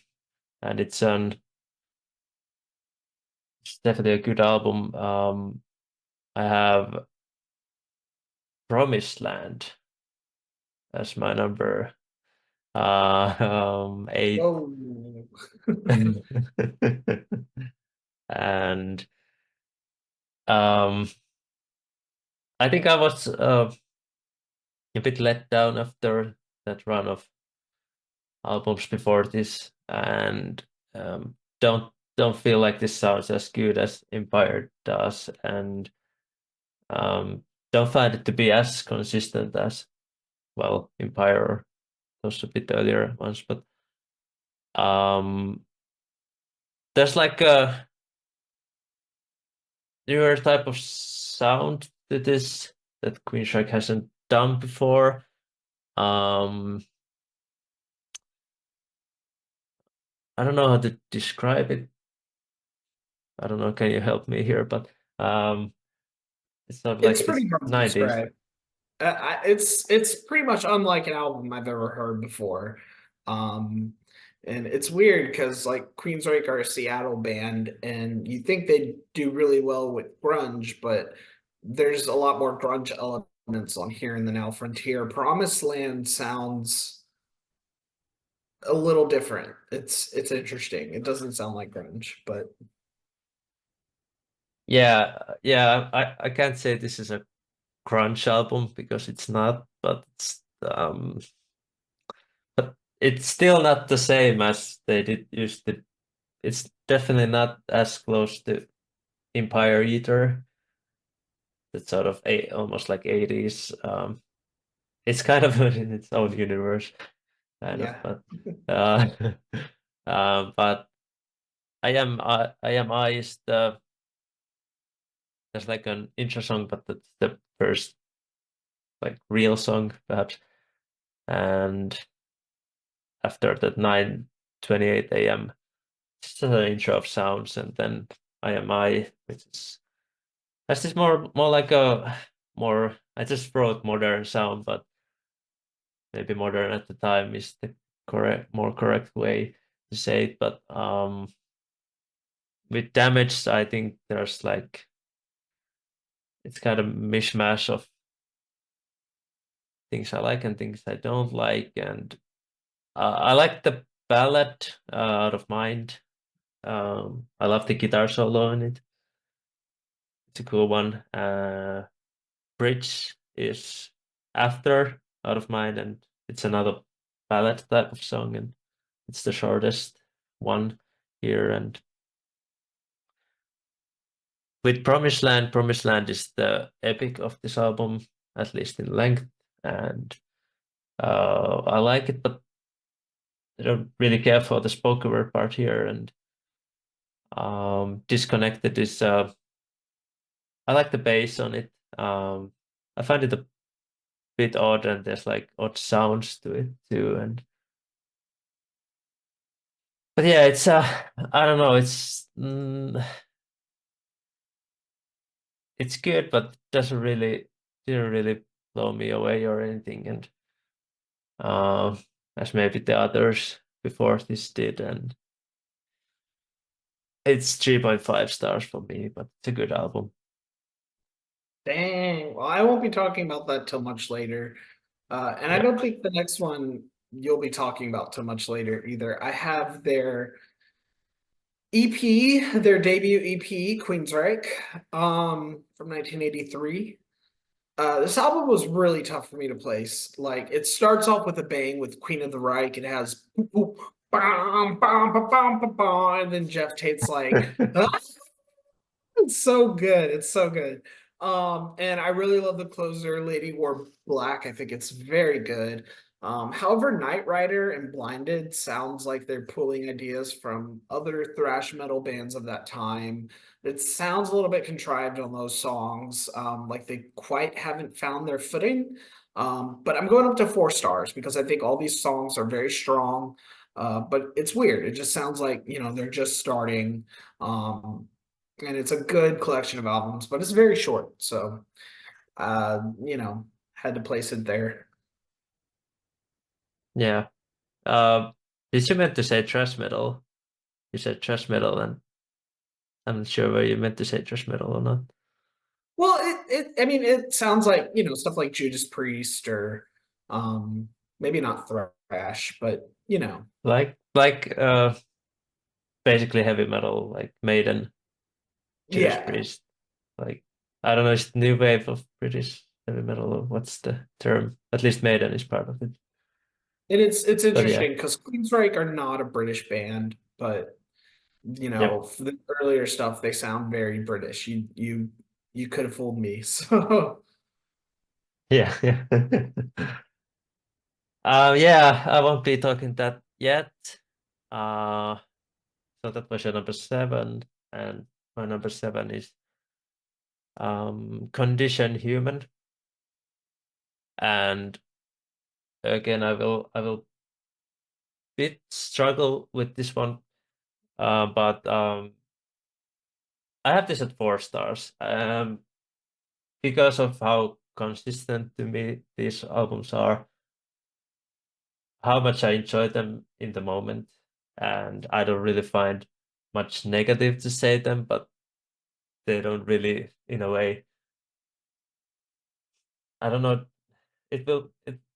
A: and it's definitely a good album. I have Promised Land as my number 8.
B: Whoa.
A: And um, I think I was a bit let down after that run of albums before this, and don't feel like this sounds as good as Empire does, and don't find it to be as consistent as well Empire or those a bit earlier ones, but um, there's like newer type of sound to this that Queensrÿche hasn't done before. Um, I don't know how to describe it. I don't know. Can you help me here? But it's not
B: It's
A: like this
B: pretty hard to
A: 90s.
B: describe. It's pretty much unlike an album I've ever heard before. Um, and it's weird because like Queensryche are a Seattle band, and you think they do really well with grunge, but there's a lot more grunge elements on here in the Now Frontier. Promised Land sounds a little different. It's interesting. It doesn't sound like grunge, but
A: Yeah. I can't say this is a grunge album because it's not, but it's still not the same as they did used to. It's definitely not as close to Empire Eater. It's sort of almost like 80s. It's kind of in its own universe, kind of,
B: yeah.
A: uh, but I am Iced. There's like an intro song, but that's the first like real song, perhaps. And after that 9:28 a.m. just an intro of sounds, and then I am I, which is that's just more like a more I just wrote modern sound, but maybe modern at the time is the more correct way to say it. But with Damaged, I think there's like it's kind of mishmash of things I like and things I don't like, and I like the ballad Out of Mind. I love the guitar solo in it. It's a cool one. Bridge is after Out of Mind, and it's another ballad type of song, and it's the shortest one here. And with Promised Land is the epic of this album, at least in length, and I like it, but I don't really care for the spoken word part here. And Disconnected is I like the bass on it. I find it a bit odd, and there's like odd sounds to it too. And but yeah, it's I don't know, it's good, but doesn't really didn't really blow me away or anything. And uh, as maybe the others before this did, and it's 3.5 stars for me, but it's a good album.
B: Dang. Well, I won't be talking about that till much later. And I
A: Yeah.
B: don't think the next one you'll be talking about till much later either. I have their EP, their debut EP, Queensryche, from 1983. This album was really tough for me to place. Like, it starts off with a bang with Queen of the Reich. It has boop, boop, bam, bam, bam, bam, bam, bam, and then Geoff Tate's like, it's so good. It's so good. And I really love the closer, Lady Wore Black. I think it's very good. However, Knight Rider and Blinded sounds like they're pulling ideas from other thrash metal bands of that time. It sounds a little bit contrived on those songs, like they quite haven't found their footing. But I'm going up to 4 stars because I think all these songs are very strong. But it's weird. It just sounds like, they're just starting. And it's a good collection of albums, but it's very short. So, had to place it there.
A: Yeah. Did you meant to say thrash metal? You said thrash metal, and I'm not sure whether you meant to say thrash metal or not.
B: Well, I mean, it sounds like, stuff like Judas Priest or, um, maybe not thrash, but,
A: Like basically heavy metal, like Maiden, Judas
B: yeah.
A: Priest. Like I don't know, it's the new wave of British heavy metal, or what's the term? At least Maiden is part of it.
B: And it's
A: But yeah,
B: interesting because Queensryche are not a British band, but,
A: yep,
B: for the earlier stuff, they sound very British. You could have fooled me. So,
A: yeah. Yeah, I won't be talking that yet. Uh, so that was your number seven, and my number seven is Condition Hüman, and again I will bit struggle with this one, but I have this at 4 stars, because of how consistent to me these albums are, how much I enjoy them in the moment, and I don't really find much negative to say them, but they don't really, in a way, I don't know.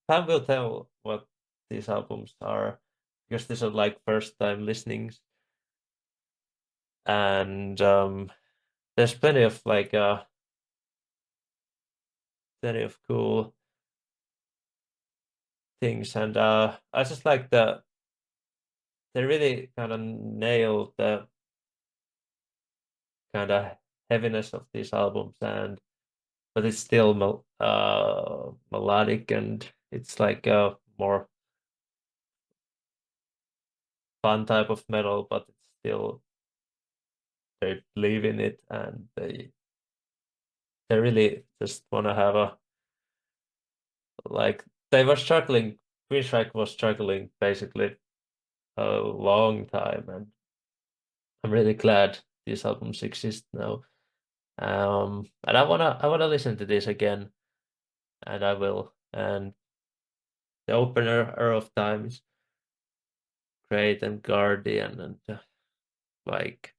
A: Time will tell what these albums are, because these are like first time listenings, and there's plenty of cool things, and I just like they really kind of nail the kind of heaviness of these albums, and but it's still melodic, and it's like a more fun type of metal, but it's still they believe in it, and they really just want to have a like they were struggling. Queensrÿche was struggling basically a long time, and I'm really glad these albums exist now. And I wanna listen to this again, and I will. And the opener, Hour of Time, is great, and Guardian, and like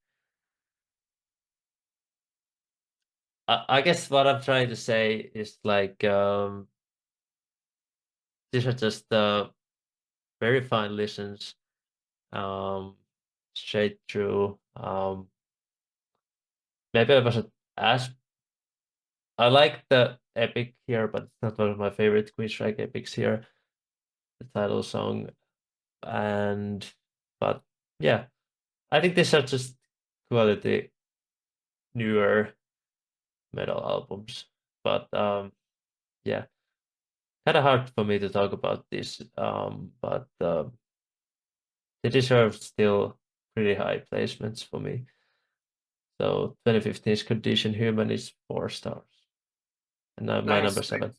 A: I guess what I'm trying to say is like these are just very fine listens, um, straight through. Maybe I wasn't as I like the epic here, but it's not one of my favorite Queensrÿche epics here, the title song. And but yeah, I think these are just quality newer metal albums. But yeah, kind of hard for me to talk about this. But they deserve still pretty high placements for me. So 2015's Condition Human is 4 stars. And now my number
B: Nice.
A: 7.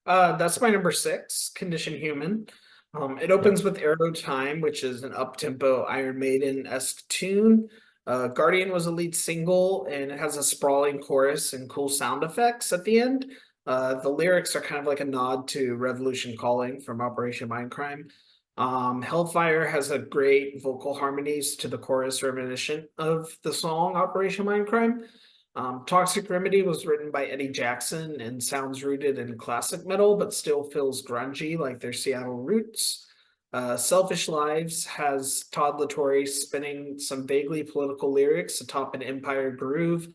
B: That's my number six, Condition Human. It
A: Yeah.
B: opens with Arrow Time, which is an up-tempo Iron Maiden-esque tune. Guardian was a lead single, and it has a sprawling chorus and cool sound effects at the end. The lyrics are kind of like a nod to Revolution Calling from Operation Mindcrime. Hellfire has a great vocal harmonies to the chorus reminiscent of the song Operation Mindcrime. Toxic Remedy was written by Eddie Jackson and sounds rooted in classic metal, but still feels grungy like their Seattle roots. Selfish Lives has Todd LaTorre spinning some vaguely political lyrics atop an Empire groove,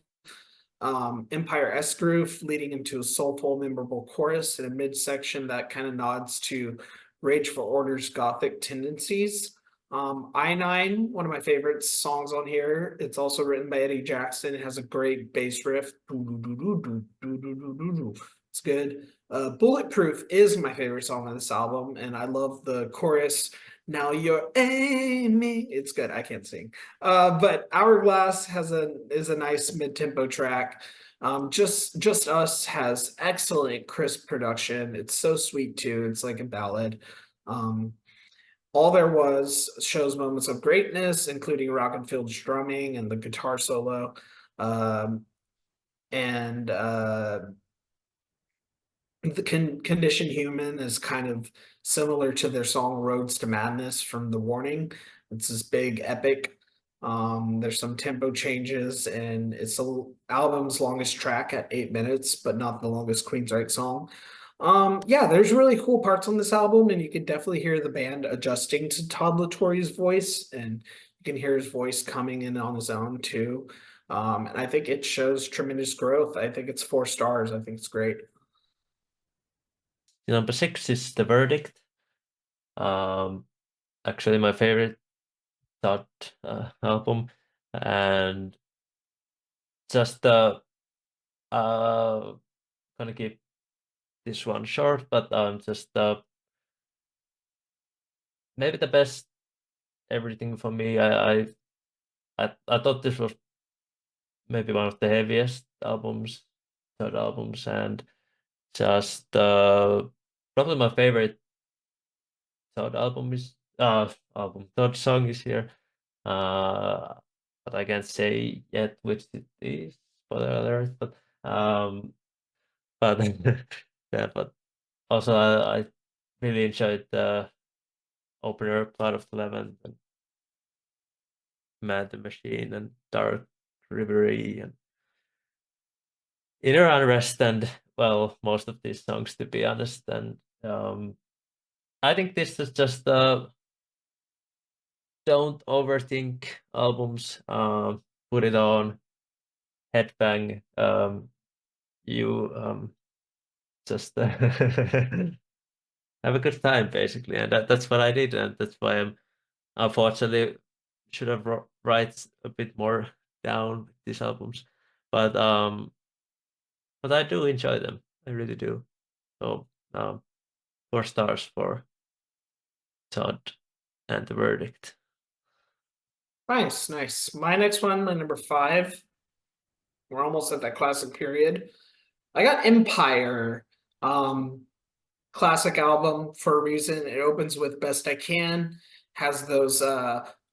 B: Empire S groove, leading into a soulful, memorable chorus in a midsection that kind of nods to Rage for Order's gothic tendencies. I9, one of my favorite songs on here. It's also written by Eddie Jackson. It has a great bass riff. It's good. Bulletproof is my favorite song on this album, and I love the chorus. Now you're aiming. It's good. I can't sing. But Hourglass is a nice mid-tempo track. Just Us has excellent crisp production. It's so sweet too. It's like a ballad. Um, All There Was shows moments of greatness, including Rockenfield's drumming and the guitar solo. And the Condition Human is kind of similar to their song Roads to Madness from The Warning. It's this big epic. There's some tempo changes, and it's the album's longest track at 8 minutes, but not the longest Queensryche song. Yeah, there's really cool parts on this album, and you can definitely hear the band adjusting to Todd LaTorre's voice, and you can hear his voice coming in on his own too. And I think it shows tremendous growth. I think it's 4 stars. I think it's great.
A: Number 6 is The Verdict. Um, Actually my favorite Todd album, and just gonna keep this one short, but just maybe the best everything for me. I thought this was maybe one of the heaviest albums, third albums, and just probably my favorite third album is third song is here. But I can't say yet which it is, spoiler alert, but yeah, but also I really enjoyed the opener, Blood of the Levant, and Man the Machine, and Dark Reverie, and Inner Unrest, and well, most of these songs, to be honest. And I think this is just don't overthink albums. Put it on, headbang. You just have a good time, basically, and that's what I did, and that's why I'm unfortunately should have write a bit more down these albums, but I do enjoy them. I really do. So 4 stars for Todd and the Verdict.
B: Nice, nice. My next one, my number 5. We're almost at that classic period. I got Empire. Classic album for a reason. It opens with Best I Can, has those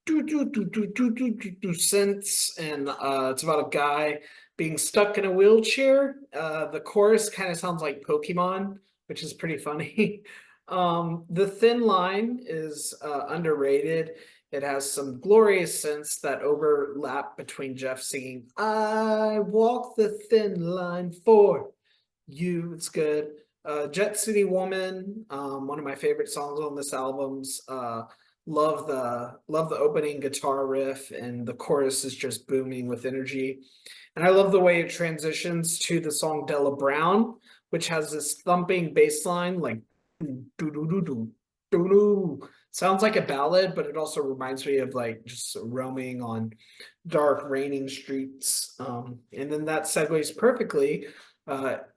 B: do synths, and it's about a guy being stuck in a wheelchair. The chorus kind of sounds like Pokemon, which is pretty funny. The Thin Line is underrated. It has some glorious synths that overlap between Geoff singing, I walk the thin line for you. It's good. Jet City Woman, one of my favorite songs on this album's. Love the opening guitar riff, and the chorus is just booming with energy. And I love the way it transitions to the song Della Brown, which has this thumping bass line, like do do do do do do. Sounds like a ballad, but it also reminds me of like just roaming on dark, raining streets. And then that segues perfectly,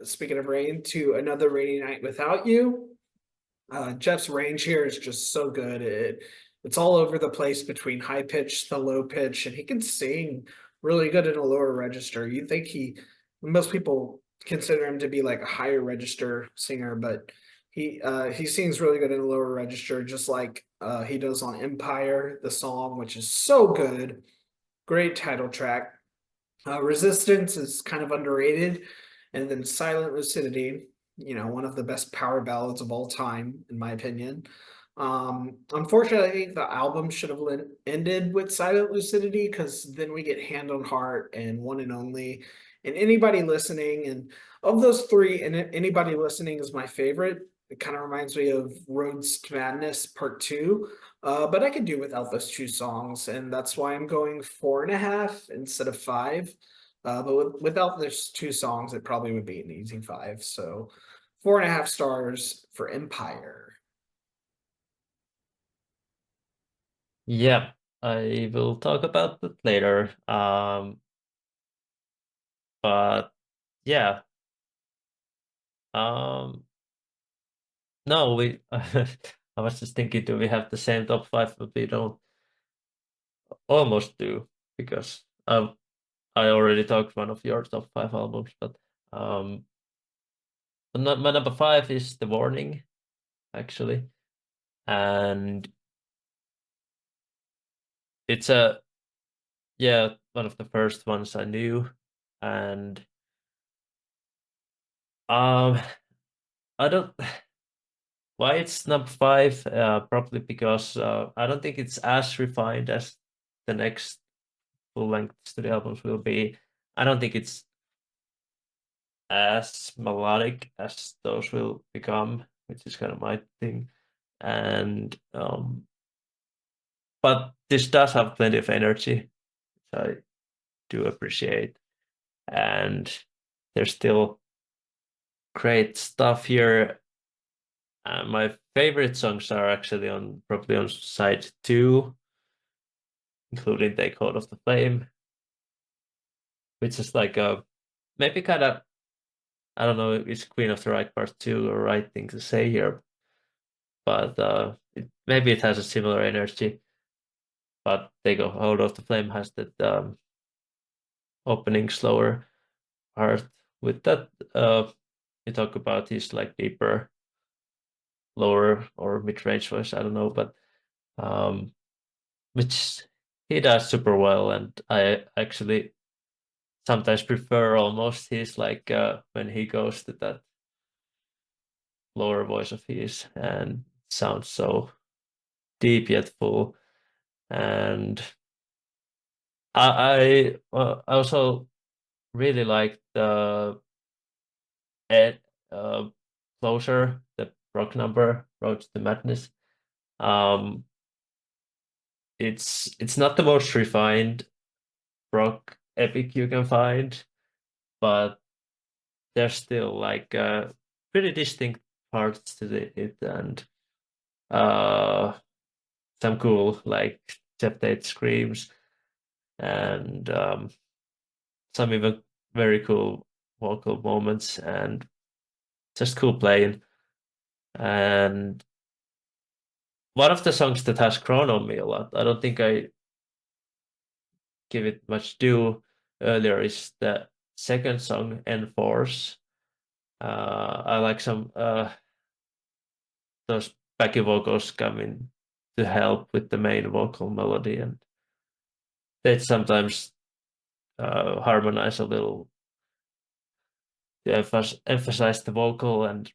B: speaking of rain, to Another Rainy Night Without You. Geoff's range here is just so good. It's all over the place between high pitch to low pitch, and he can sing really good in a lower register. You think most people consider him to be like a higher register singer, but he sings really good in a lower register, just like he does on Empire, the song, which is so good. Great title track. Resistance is kind of underrated, and then Silent Lucidity, one of the best power ballads of all time, in my opinion. Unfortunately, I think the album should have ended with Silent Lucidity, because then we get Hand on Heart and One and Only, and Anybody Listening. And of those three, and Anybody Listening is my favorite. It kind of reminds me of Roads to Madness Part 2. But I could do without those 2 songs, and that's why I'm going 4.5 instead of 5. But without those 2 songs, it probably would be an easy 5. So 4.5 stars for Empire.
A: Yeah, I will talk about that later. But yeah, um, no, we. I was just thinking, do we have the same top 5? But we don't almost do, because I already talked one of your top 5 albums, but my number 5 is The Warning, actually, and it's one of the first ones I knew, and I don't why it's number 5. Probably because I don't think it's as refined as the next full length studio albums will be. I don't think it's as melodic as those will become, which is kind of my thing. And but this does have plenty of energy, which I do appreciate. And there's still great stuff here. My favorite songs are actually probably on side 2, including Take Hold of the Flame, which is like maybe kind of, I don't know if it's Queen of the Right Part 2 or right thing to say here, but maybe it has a similar energy. But Take Hold of the Flame has that opening slower part. With that, you talk about his like deeper, lower or mid-range voice. I don't know, but um, which he does super well, and I actually sometimes prefer almost his like when he goes to that lower voice of his and sounds so deep yet full. And I also really like the Ed closer, the rock number, Road to Madness. Um, it's not the most refined rock epic you can find, but there's still like pretty distinct parts to it, and uh some cool like Geoff Tate screams, and some even very cool vocal moments, and just cool playing. And one of the songs that has grown on me a lot, I don't think I give it much due earlier, is the second song, Enforce. I like some those backing vocals coming to help with the main vocal melody, and they sometimes harmonize a little to emphasize the vocal, and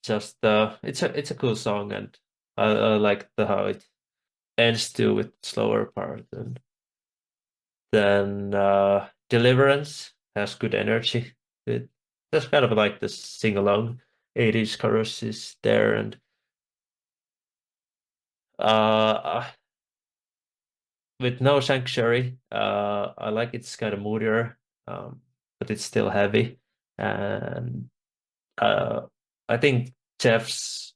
A: just it's a cool song, and I like the how it ends too with slower part. And then Deliverance has good energy. It That's kind of like the sing along 80s chorus is there, and uh with No Sanctuary, I like it's kind of moodier, but it's still heavy. And uh I think Geoff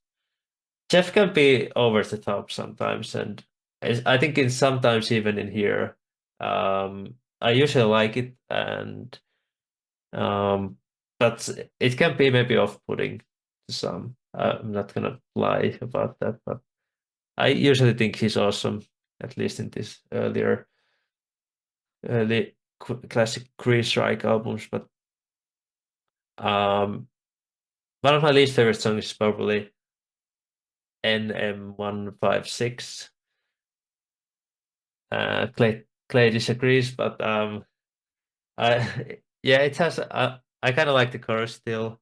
A: can be over the top sometimes, and I think in sometimes even in here, I usually like it, and um, but it can be maybe off-putting to some. I'm not gonna lie about that, but I usually think he's awesome, at least in this early classic Queensrÿche albums. But um, one of my least favorite songs is probably NM156. Clay disagrees, but I yeah, it has. I kind of like the chorus still.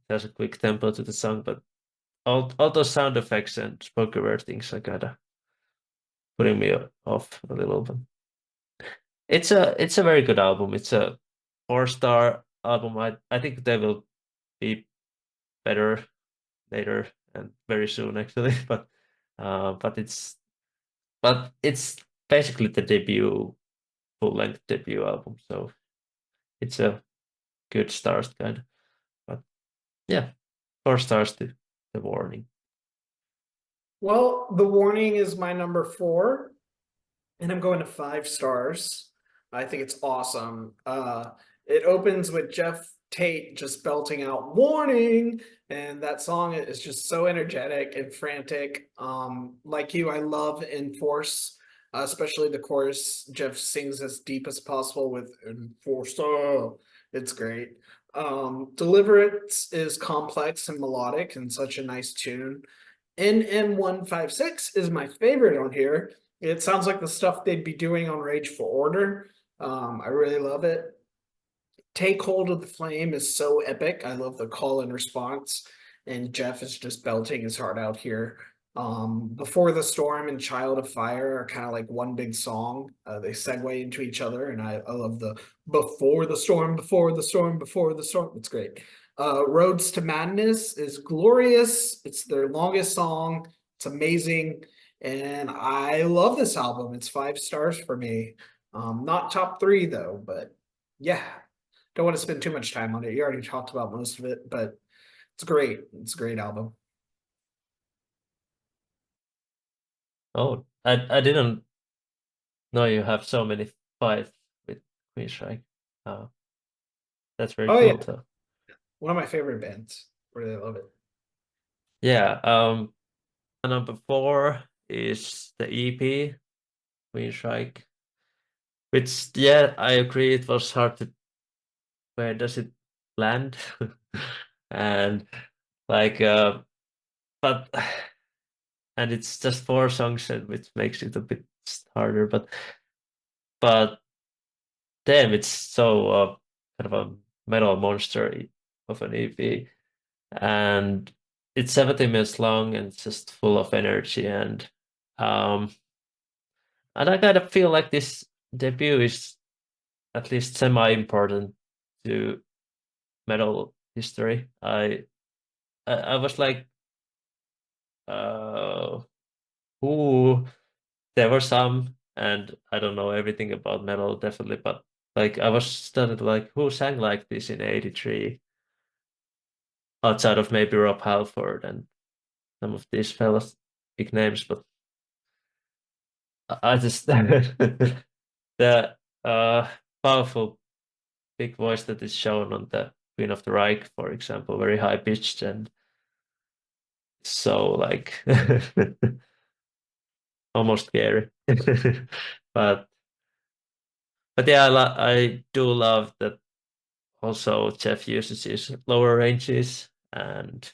A: It has a quick tempo to the song, but all those sound effects and spoken word things are kind of putting me off a little bit. It's a very good album. It's a 4-star album. I think they will be better later and very soon actually. But it's basically the debut full length debut album. So it's a good start kind of. But yeah, 4 stars to the warning.
B: Well, The Warning is my number four, and I'm going to 5 stars. I think it's awesome. It opens with Geoff Tate just belting out "Warning," and that song is just so energetic and frantic. Like you, I love Enforce, especially the chorus. Geoff sings as deep as possible with "Enforce." It's great. Deliverance is complex and melodic and such a nice tune. NM156 is my favorite on here. It sounds like the stuff they'd be doing on Rage for Order. I really love it. Take Hold of the Flame is so epic. I love the call and response, and Geoff is just belting his heart out here. Before the Storm and Child of Fire are kind of like one big song. They segue into each other, and I love the before the storm, before the storm, before the storm. It's great. Roads to Madness is glorious. It's their longest song. It's amazing. And I love this album. It's 5 stars for me. Not top three though, but yeah, don't want to spend too much time on it. You already talked about most of it, but it's great. It's a great album.
A: Oh, I didn't know you have so many five with Queensrÿche. Uh, that's very
B: Oh yeah,
A: cool too.
B: one of my favorite bands. Really love it.
A: Yeah. Number 4 is the EP Queensrÿche. which yeah, I agree. It was hard to where does it land, and like but and it's just 4 songs, which makes it a bit harder. But damn, it's so kind of a metal monster of an EP, and it's 70 minutes long and it's just full of energy um and I kind of feel like this debut is at least semi-important to metal history. I was like, uh, who there were some, and I don't know everything about metal definitely, but like I was stunned like who sang like this in '83 outside of maybe Rob Halford and some of these fellas big names, but I just the powerful big voice that is shown on the Queen of the Reich, for example, very high pitched and so like almost scary. But but yeah, I do love that also Geoff uses his lower ranges and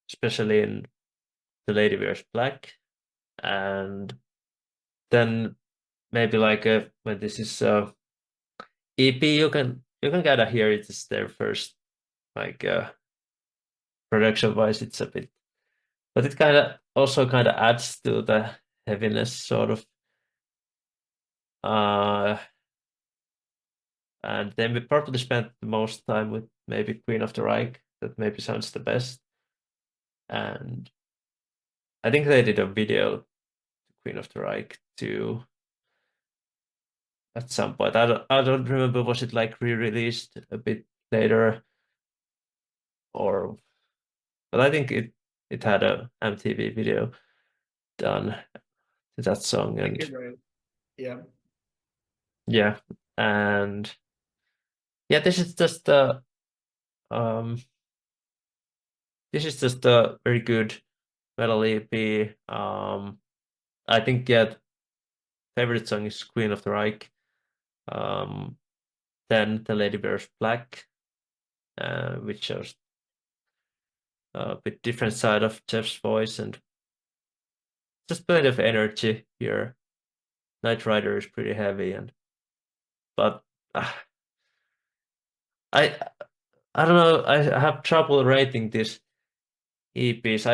A: especially in The Lady Wears Black. And then maybe like when this is EP, you can kind of hear it is their first like production wise. It's a bit, but it kind of also kind of adds to the heaviness sort of. Uh, and then we probably spent the most time with maybe Queen of the Reich. That maybe sounds the best. And I think they did a video to Queen of the Reich too at some point. I don't remember, was it like re-released a bit later or but I think it had a MTV video done to that song
B: I think
A: and
B: you're right. Yeah.
A: yeah. And yeah, um this is just a very good metal EP. I think yeah, favorite song is Queen of the Reich. Um then The Lady Wears Black, which shows a bit different side of Jeff's voice and just plenty of energy here. Knight Rider is pretty heavy and but uh, I I don't know. I have trouble rating this EPs.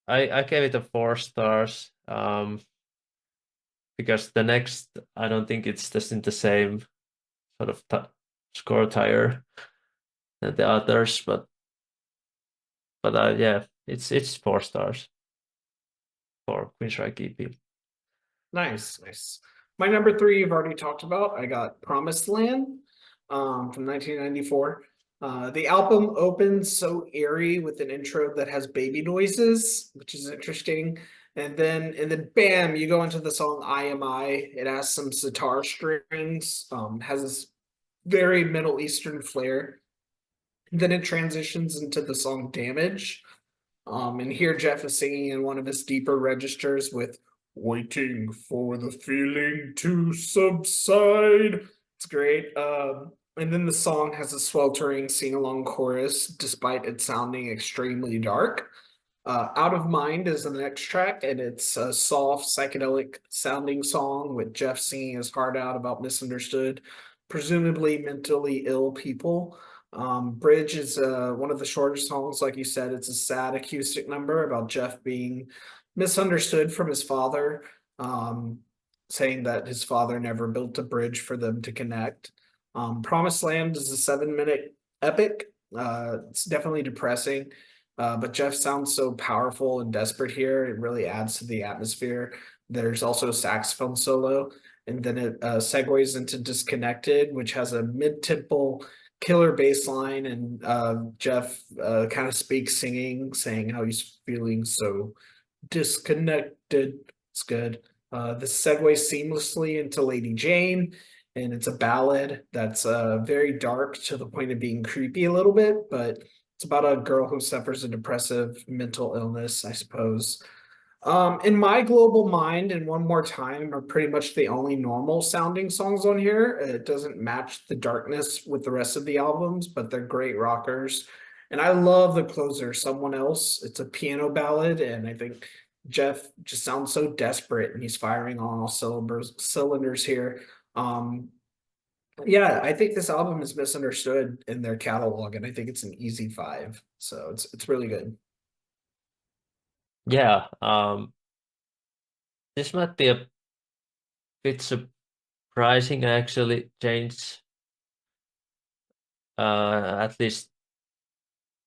A: I gave it a 4 stars. Because the next I don't think it's just in the same sort of score tier than the others, but yeah, it's 4 stars for Queensrÿche EP.
B: Nice, nice. My number three you've already talked about. I got Promised Land from 1994. The album opens so eerie with an intro that has baby noises, which is interesting. And then bam, you go into the song I Am I. It has some sitar strings, has this very Middle Eastern flair. And then it transitions into the song Damage. And here Geoff is singing in one of his deeper registers with waiting for the feeling to subside. It's great. And then the song has a sweltering sing along chorus, despite it sounding extremely dark. Out of Mind is the next track, and it's a soft, psychedelic sounding song with Geoff singing his heart out about misunderstood, presumably mentally ill people. Bridge is one of the shortest songs, like you said. It's a sad acoustic number about Geoff being misunderstood from his father, um, saying that his father never built a bridge for them to connect. Promised Land is a 7-minute epic. It's definitely depressing. But Geoff sounds so powerful and desperate here. It really adds to the atmosphere. There's also a saxophone solo, and then it segues into Disconnected, which has a mid-tempo killer bass line, and Geoff kind of speaks singing, saying how he's feeling so disconnected. It's good. This segues seamlessly into Lady Jane, and it's a ballad that's very dark to the point of being creepy a little bit, but it's about a girl who suffers a depressive mental illness, I suppose. In My Global Mind and One More Time are pretty much the only normal sounding songs on here. It doesn't match the darkness with the rest of the albums, but they're great rockers. And I love the closer, Someone Else. It's a piano ballad, and I think Geoff just sounds so desperate and he's firing on all cylinders here. Um, yeah, I think this album is misunderstood in their catalog, and I think it's an easy five. So it's really good.
A: Yeah, this might be a bit surprising. I actually changed at least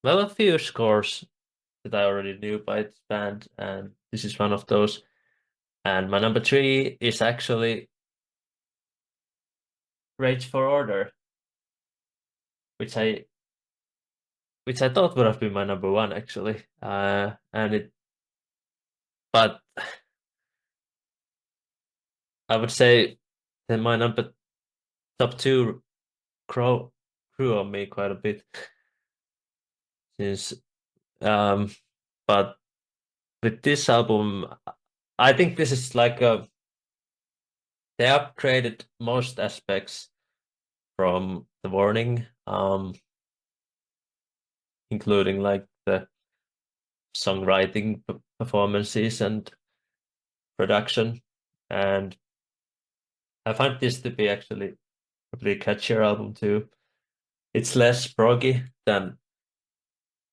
A: well a few scores that I already knew by this band, and this is one of those. And my number three is actually Rage for Order, which I which I thought would have been my number one actually. And it but I would say that my number top two crow grew on me quite a bit since um but with this album I think this is like a they upgraded most aspects from the Warning, including like the songwriting performances and production. And I find this to be actually a pretty catchier album too. It's less proggy than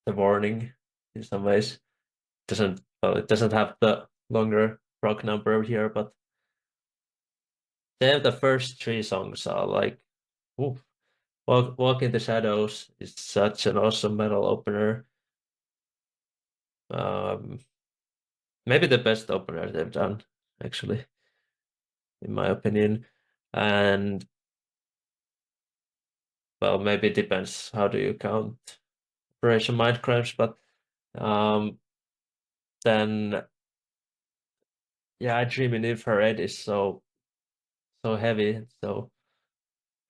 A: the Warning in some ways. It doesn't have the longer rock number here, but the first three songs are like, ooh, Walk in the Shadows is such an awesome metal opener. Um, Maybe the best opener they've done, actually, in my opinion. And well, maybe it depends how do you count Operation Mindcrimes, but um, then yeah, I Dream in Infrared is so heavy, so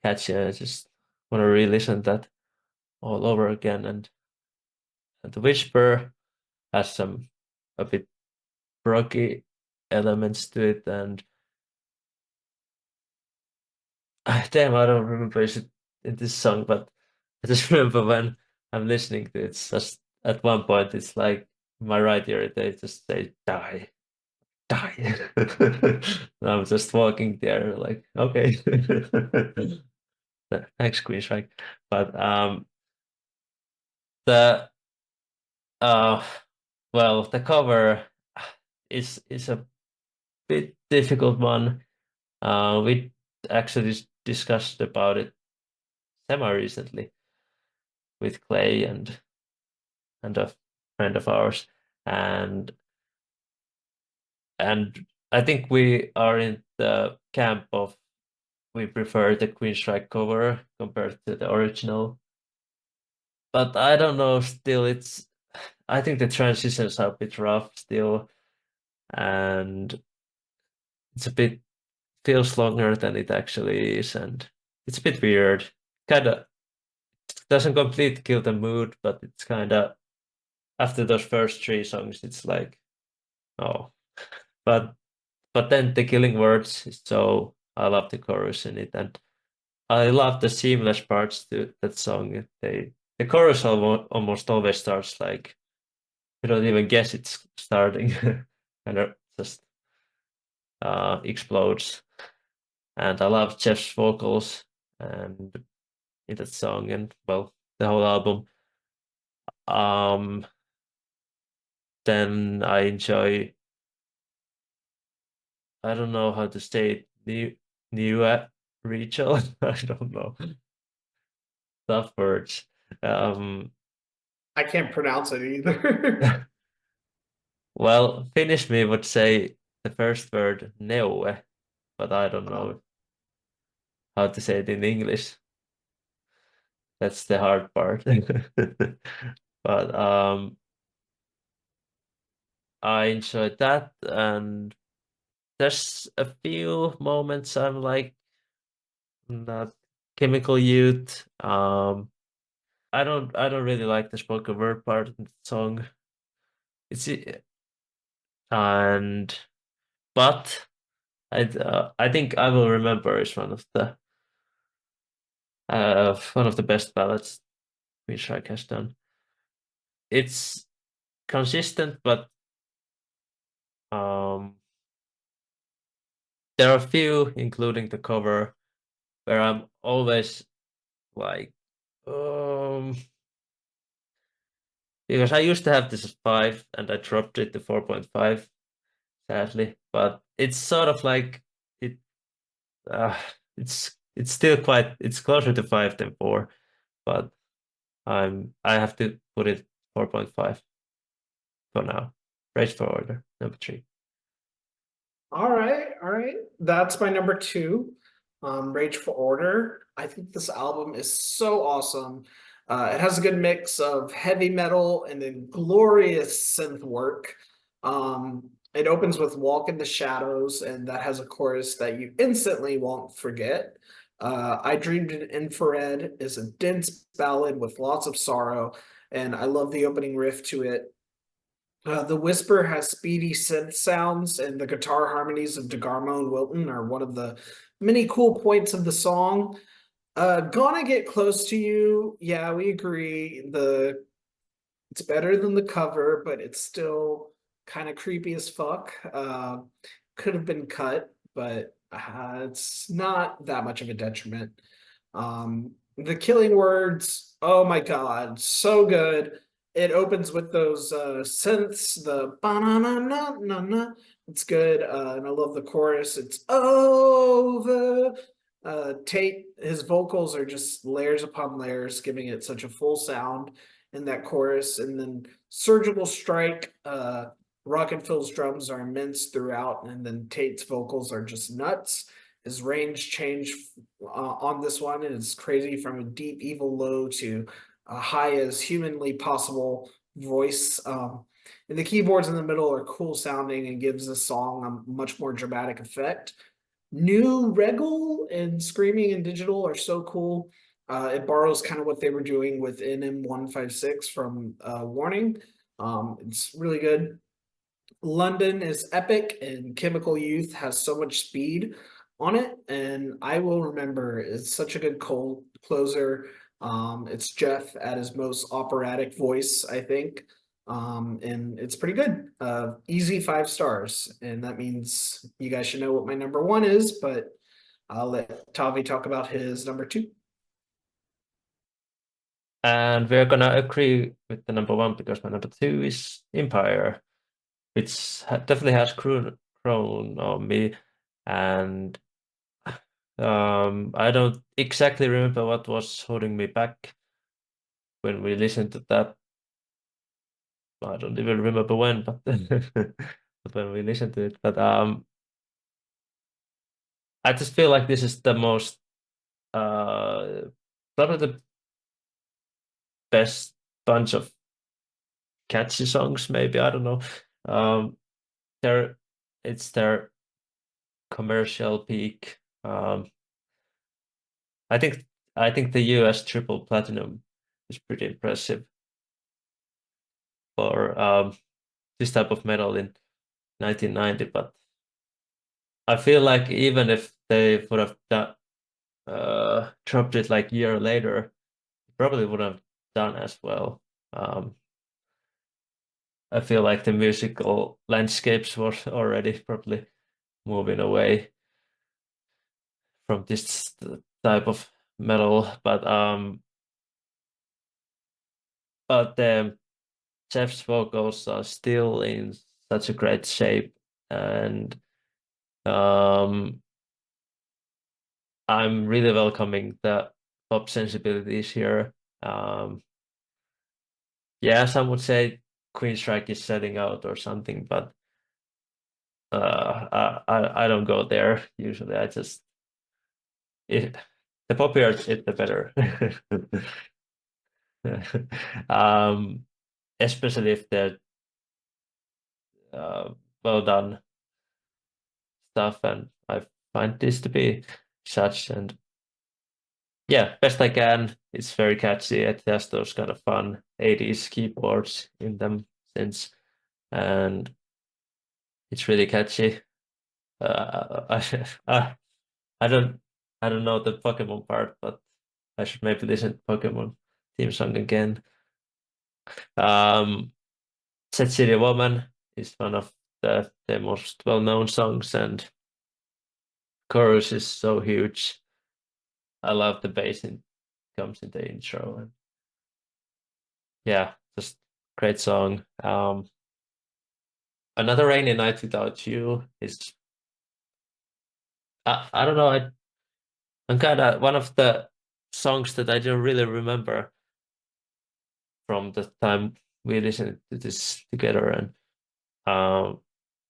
A: catchy. I just want to re-listen that all over again. And the Whisper has some a bit rocky elements to it, and damn, I don't remember is it in this song, but I just remember when I'm listening to it, it's just at one point it's like my right ear they just say die, die. And I'm just walking there like okay. Thanks, Queensrÿche. But the uh well the cover is a bit difficult one. We actually discussed about it semi recently with Clay and a friend of ours, and and I think we are in the camp of we prefer the Queensrÿche cover compared to the original. But I don't know. Still, I think the transitions are a bit rough still, and it's a bit feels longer than it actually is, and it's a bit weird. Kind of doesn't completely kill the mood, but it's kind of after those first three songs, it's like oh, but then the Killing Words is so I love the chorus in it, and I love the seamless parts to that song. The chorus almost always starts like you don't even guess it's starting, and it just explodes. And I love Jeff's vocals and in that song, and well, the whole album. Um, then I enjoy. I don't know how to say it. New Rachel. I don't know. Tough words. Um,
B: I can't pronounce it either.
A: well, Finnish me would say the first word neue, but I don't know how to say it in English. That's the hard part. But I enjoyed that, and there's a few moments I'm like not Chemical Youth. I don't really like the spoken word part of the song. It's and but I think I Will Remember is one of the best ballads Queensryche has done. It's consistent, but um, there are a few, including the cover, where I'm always like, um, because I used to have this as 5 and I dropped it to 4.5, sadly. But it's sort of like it. Uh, it's still quite. It's closer to 5 than 4, but I have to put it 4.5 for now. Rage for Order, number 3.
B: All right, all right. That's my number two. Rage for Order. I think this album is so awesome. It has a good mix of heavy metal and then glorious synth work. It opens with Walk in the Shadows, and that has a chorus that you instantly won't forget. I Dreamed in Infrared is a dense ballad with lots of sorrow, and I love the opening riff to it. The Whisper has speedy synth sounds, and the guitar harmonies of DeGarmo and Wilton are one of the many cool points of the song. Gonna Get Close to You. Yeah, we agree. It's better than the cover, but it's still kind of creepy as fuck. Could have been cut, but it's not that much of a detriment. The Killing Words, oh my god, so good. It opens with those synths, the ba-na-na-na-na-na. It's good, and I love the chorus. It's over. Tate, his vocals are just layers upon layers, giving it such a full sound in that chorus. And then Surgical Strike, Rock and Phil's drums are immense throughout, and then Tate's vocals are just nuts. His range change on this one is crazy, from a deep, evil low to a high as humanly possible voice. And the keyboards in the middle are cool sounding and gives the song a much more dramatic effect. New Regal and Screaming and Digital are so cool. It borrows kind of what they were doing with NM156 from Warning. It's really good. London is epic, and Chemical Youth has so much speed on it. And I Will Remember is such a good cold closer. It's Geoff at his most operatic voice, I think. And it's pretty good. Easy 5 stars. And that means you guys should know what my number one is, but I'll let Taavi talk about his number two.
A: And we're gonna agree with the number 1 because my number 2 is Empire, which definitely has grown on me. And I don't exactly remember what was holding me back when we listened to that. I don't even remember when, but, but when we listened to it. But I just feel like this is the most probably the best bunch of catchy songs. Maybe I don't know. Um, their it's their commercial peak. I think I think the US triple platinum is pretty impressive for this type of metal in 1990. But I feel like even if they would have dropped it like a year later, probably would have done as well. I feel like the musical landscapes was already probably moving away from this type of metal, but Jeff's vocals are still in such a great shape, and um, I'm really welcoming the pop sensibilities here. Yeah, some would say Queensrÿche is setting out or something, but I don't go there usually. I just it, the poppier it, the better. um, Especially if they're well done stuff, and I find this to be such. And yeah, best I can. It's very catchy. It has those kind of fun 80s keyboards in them since, and It's really catchy. I, I don't I don't know the Pokemon part, but I should maybe listen to Pokemon theme song again. Um, Set City Woman is one of the most well-known songs, and chorus is so huge. I love the bass in comes in the intro, and yeah, just great song. Another Rainy Night Without You is I don't know. I'm kind of one of the songs that I don't really remember from the time we listened to this together, and um,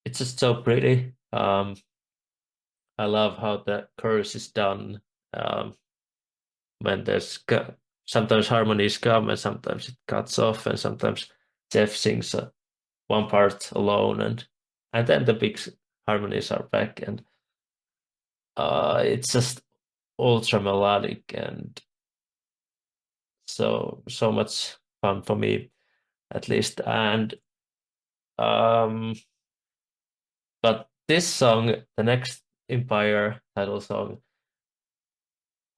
A: it's just so pretty. I love how the chorus is done. When sometimes harmonies come and sometimes it cuts off, and sometimes Jeff sings one part alone, and then the big harmonies are back, and it's just ultra melodic and so much fun for me at least. And um, but this song, the next Empire title song,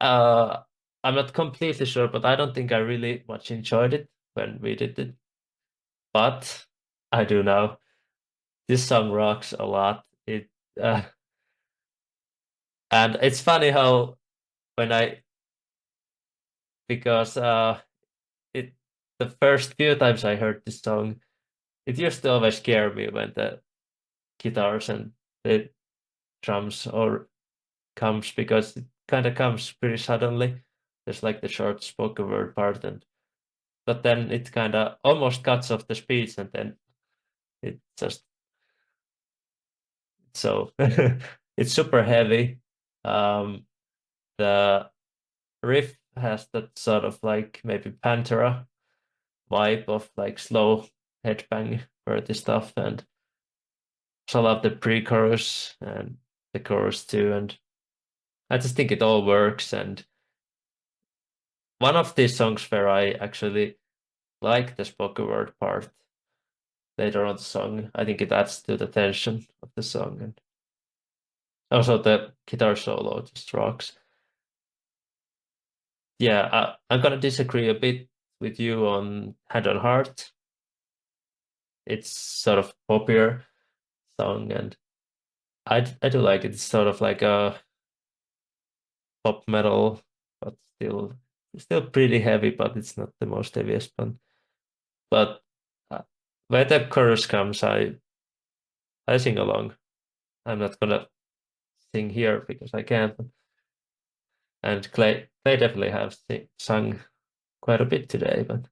A: uh, I'm not completely sure, but I don't think I really much enjoyed it when we did it. But I do now. This song rocks a lot. Uh, and it's funny how when I because it the first few times I heard this song, it used to always scare me when the guitars and the drums or comes, because it kind of comes pretty suddenly. There's like the short spoken word part, and but then it kind of almost cuts off the speech, and then it just so it's super heavy. Um, the riff has that sort of like maybe Pantera vibe of like slow headbang worthy stuff, and so I love the pre-chorus and the chorus too, and I just think it all works. And one of these songs where I actually like the spoken word part later on the song, I think it adds to the tension of the song, and also the guitar solo just rocks. Yeah, I'm gonna disagree a bit with you on Hand on Heart. It's sort of poppier song, and I do like it. It's sort of like a pop metal, but still pretty heavy, but it's not the most heaviest one. But uh, when the chorus comes, I sing along. I'm not gonna sing here because I can't. And Clay definitely have sung quite a bit today, but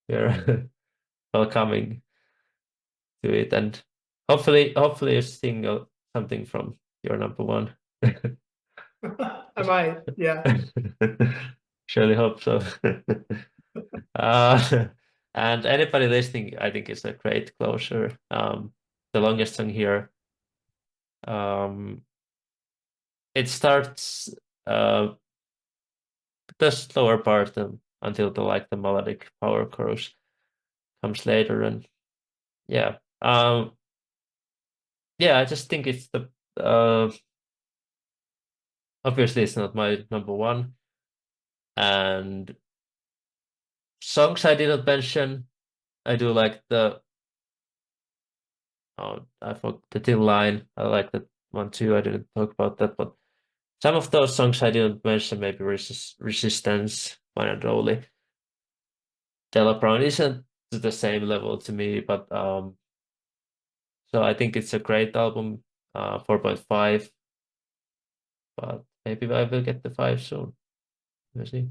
A: we're welcoming to it, and hopefully you sing something from your number one.
B: I might, yeah.
A: Surely hope so. Uh, and anybody listening, I think is a great closure. The longest song here. Um, it starts the slower part until the melodic power chorus comes later, and yeah, yeah. I just think it's the obviously it's not my number one, and songs I didn't mention. I do like the oh I forgot the Thin Line. I like that one too. I didn't talk about that, but some of those songs I didn't mention, maybe Resistance, One and Only. Della Brown isn't to the same level to me, but so I think it's a great album, 4.5, but maybe I will get the 5 soon. We'll see.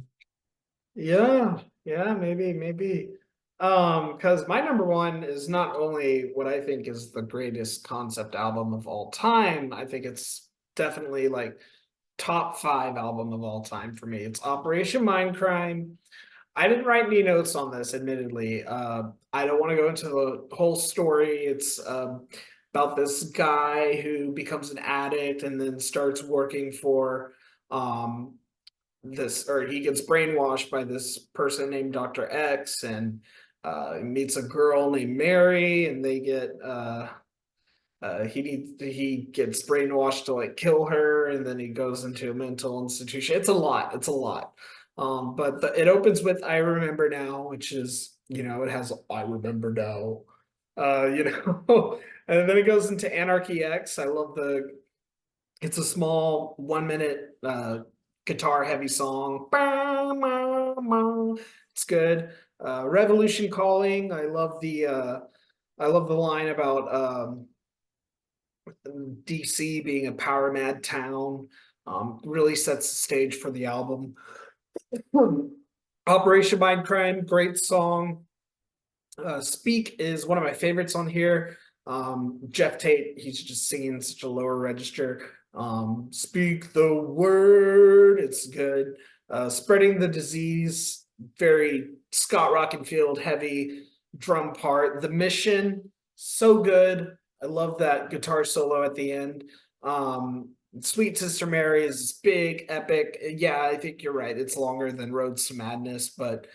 B: Yeah, yeah, maybe. Because my number one is not only what I think is the greatest concept album of all time, I think it's definitely like top five album of all time for me. It's Operation Mindcrime. I didn't write any notes on this, admittedly. I don't want to go into the whole story. It's about this guy who becomes an addict and then starts working for um, this, or he gets brainwashed by this person named Dr. X, and meets a girl named Mary, and they get He gets brainwashed to like kill her, and then he goes into a mental institution. It's a lot. It's a lot. But it opens with "I Remember Now," which is, it has "I Remember Now," and then it goes into Anarchy X. I love it's a small 1 minute guitar heavy song. It's good. Revolution Calling. I love the line about DC being a power mad town. Really sets the stage for the album. Operation Mindcrime, great song. Speak is one of my favorites on here. Geoff Tate, he's just singing such a lower register. Speak the word, it's good. Spreading the disease, very Scott Rockenfield heavy drum part. The Mission, so good. I love that guitar solo at the end. Sweet Sister Mary is big, epic. Yeah, I think you're right. It's longer than Roads to Madness, but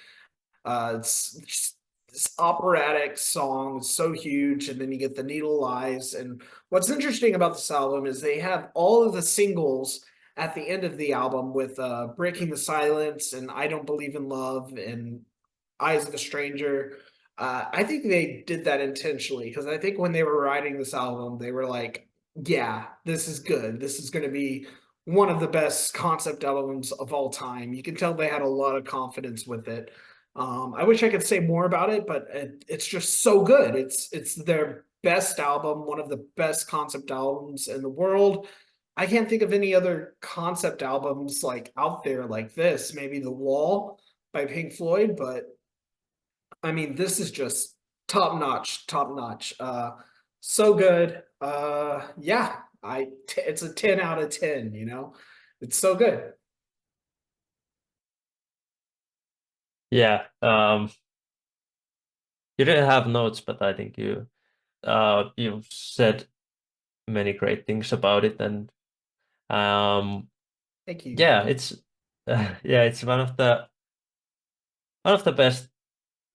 B: it's this operatic song, so huge, and then you get the Needle Lies. And what's interesting about this album is they have all of the singles at the end of the album with Breaking the Silence and I Don't Believe in Love and Eyes of a Stranger. I think they did that intentionally because I think when they were writing this album, they were like, yeah, this is good. This is going to be one of the best concept albums of all time. You can tell they had a lot of confidence with it. I wish I could say more about it, but it's just so good. It's their best album, one of the best concept albums in the world. I can't think of any other concept albums like out there like this. Maybe The Wall by Pink Floyd, but I mean, this is just top notch, top notch. So good. Yeah, it's a 10 out of 10, It's so good.
A: Yeah. You didn't have notes, but I think you've said many great things about it, and um
B: Thank you.
A: yeah, it's yeah, it's one of the best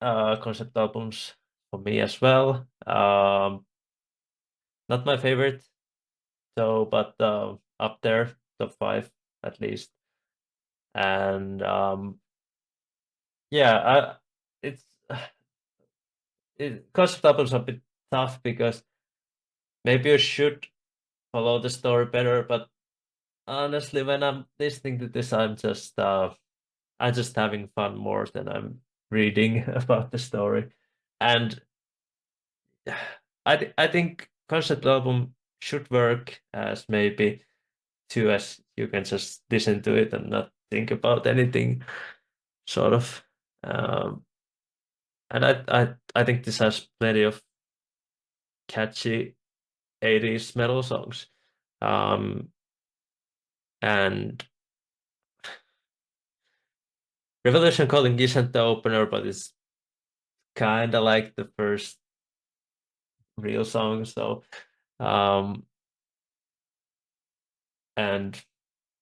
A: concept albums for me as well. Not my favorite though, but up there, top five at least. And yeah, it's concept albums are a bit tough because maybe you should follow the story better, but honestly, when I'm listening to this, I'm just having fun more than I'm reading about the story. And I think concept album should work as maybe two, as you can just listen to it and not think about anything, sort of. Um, and I think this has plenty of catchy 80s metal songs. Um, and Revolution Calling isn't the opener, but it's kind of like the first real song. So, um, and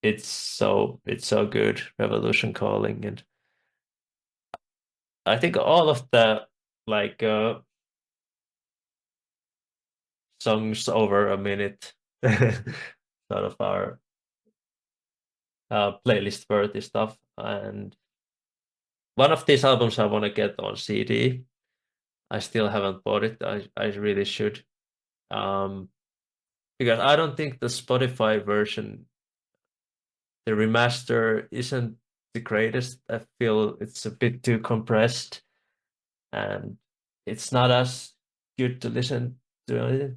A: it's so good, Revolution Calling, and I think all of the like songs over a minute sort of our playlist worthy stuff. And one of these albums I want to get on CD. I still haven't bought it. I really should. Um, because I don't think the Spotify version, the remaster, isn't the greatest. I feel it's a bit too compressed and it's not as good to listen to it.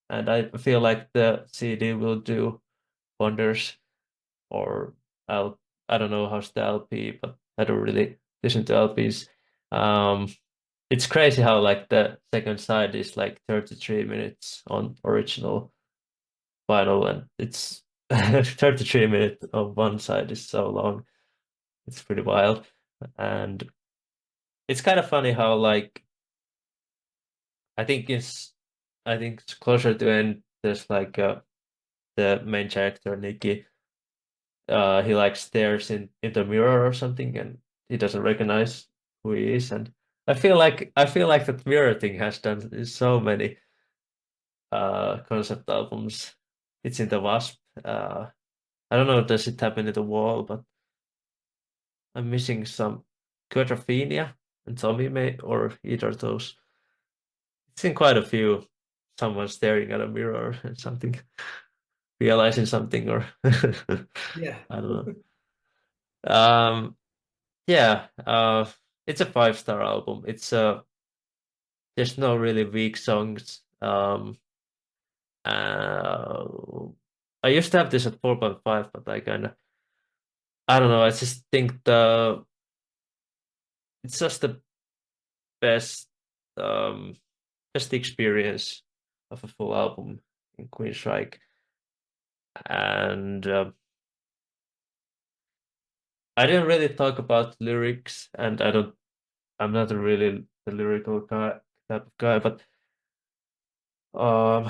A: And I feel like the CD will do wonders. Or I don't know how's the LP, but I don't really listen to LPs. Um, it's crazy how like the second side is like 33 minutes on original vinyl, and it's 33 minutes of one side is so long. It's pretty wild. And it's kind of funny how like I think it's I think it's closer to end. There's like the main character Nicky. He like stares in the mirror or something, and he doesn't recognize who he is. And I feel like that mirror thing has done so many concept albums. It's in the Wasp. I don't know, does it happen in the Wall, but I'm missing some Quadrophenia and Tommy May, or either of those. It's in quite a few. Someone staring at a mirror and something, realizing something, or I
B: Yeah.
A: don't know. Yeah, it's a 5-star album. There's no really weak songs. Uh, I used to have this at 4.5, but I don't know. I just think it's just the best um best experience of a full album in Queensryche, and I didn't really talk about lyrics, and I'm not a really the lyrical type of guy, but um,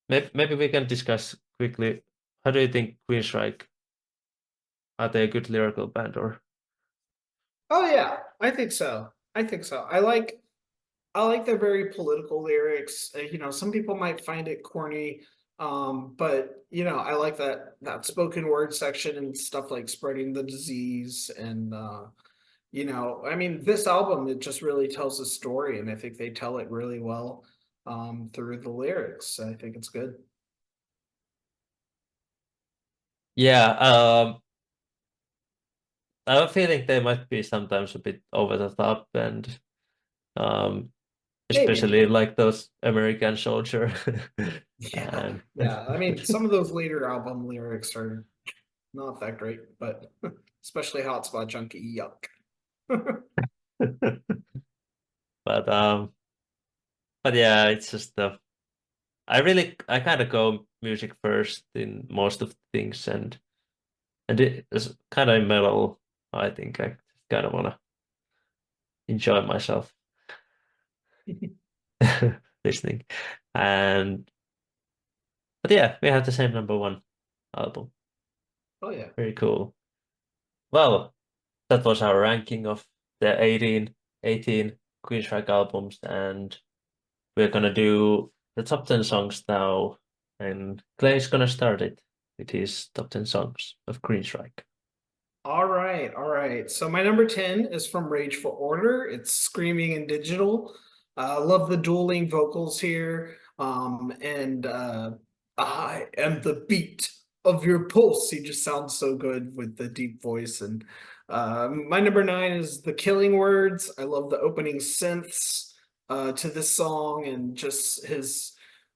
A: maybe we can discuss quickly. How do you think Queensryche, are they a good lyrical band, or?
B: Oh yeah, I think so. I think so. I like the very political lyrics. Some people might find it corny, but I like that spoken word section and stuff like spreading the disease and I mean, this album it just really tells a story, and I think they tell it really well through the lyrics. I think it's good.
A: Yeah, I have a feeling they might be sometimes a bit over the top, and um,
B: Maybe.
A: especially like those American Soldier.
B: Yeah,
A: And
B: yeah. I mean, some of those later album lyrics are not that great, but especially Hotspot Junkie, yuck.
A: but um, but yeah, it's just I kind of go music first in most of the things, and it's kind of mellow. I think I kind of want to enjoy myself listening, and but yeah, we have the same number one album.
B: Oh yeah.
A: Very cool. Well, that was our ranking of the 18 Queensrÿche albums, and we're gonna do the top 10 songs now, and Clay's gonna start it with his top 10 songs of Queensrÿche.
B: All right, all right. So my number 10 is from Rage for Order. It's screaming and digital. Love the dueling vocals here. And I am the beat of your pulse. He just sounds so good with the deep voice. And my number 9 is The Killing Words. I love the opening synths to this song, and just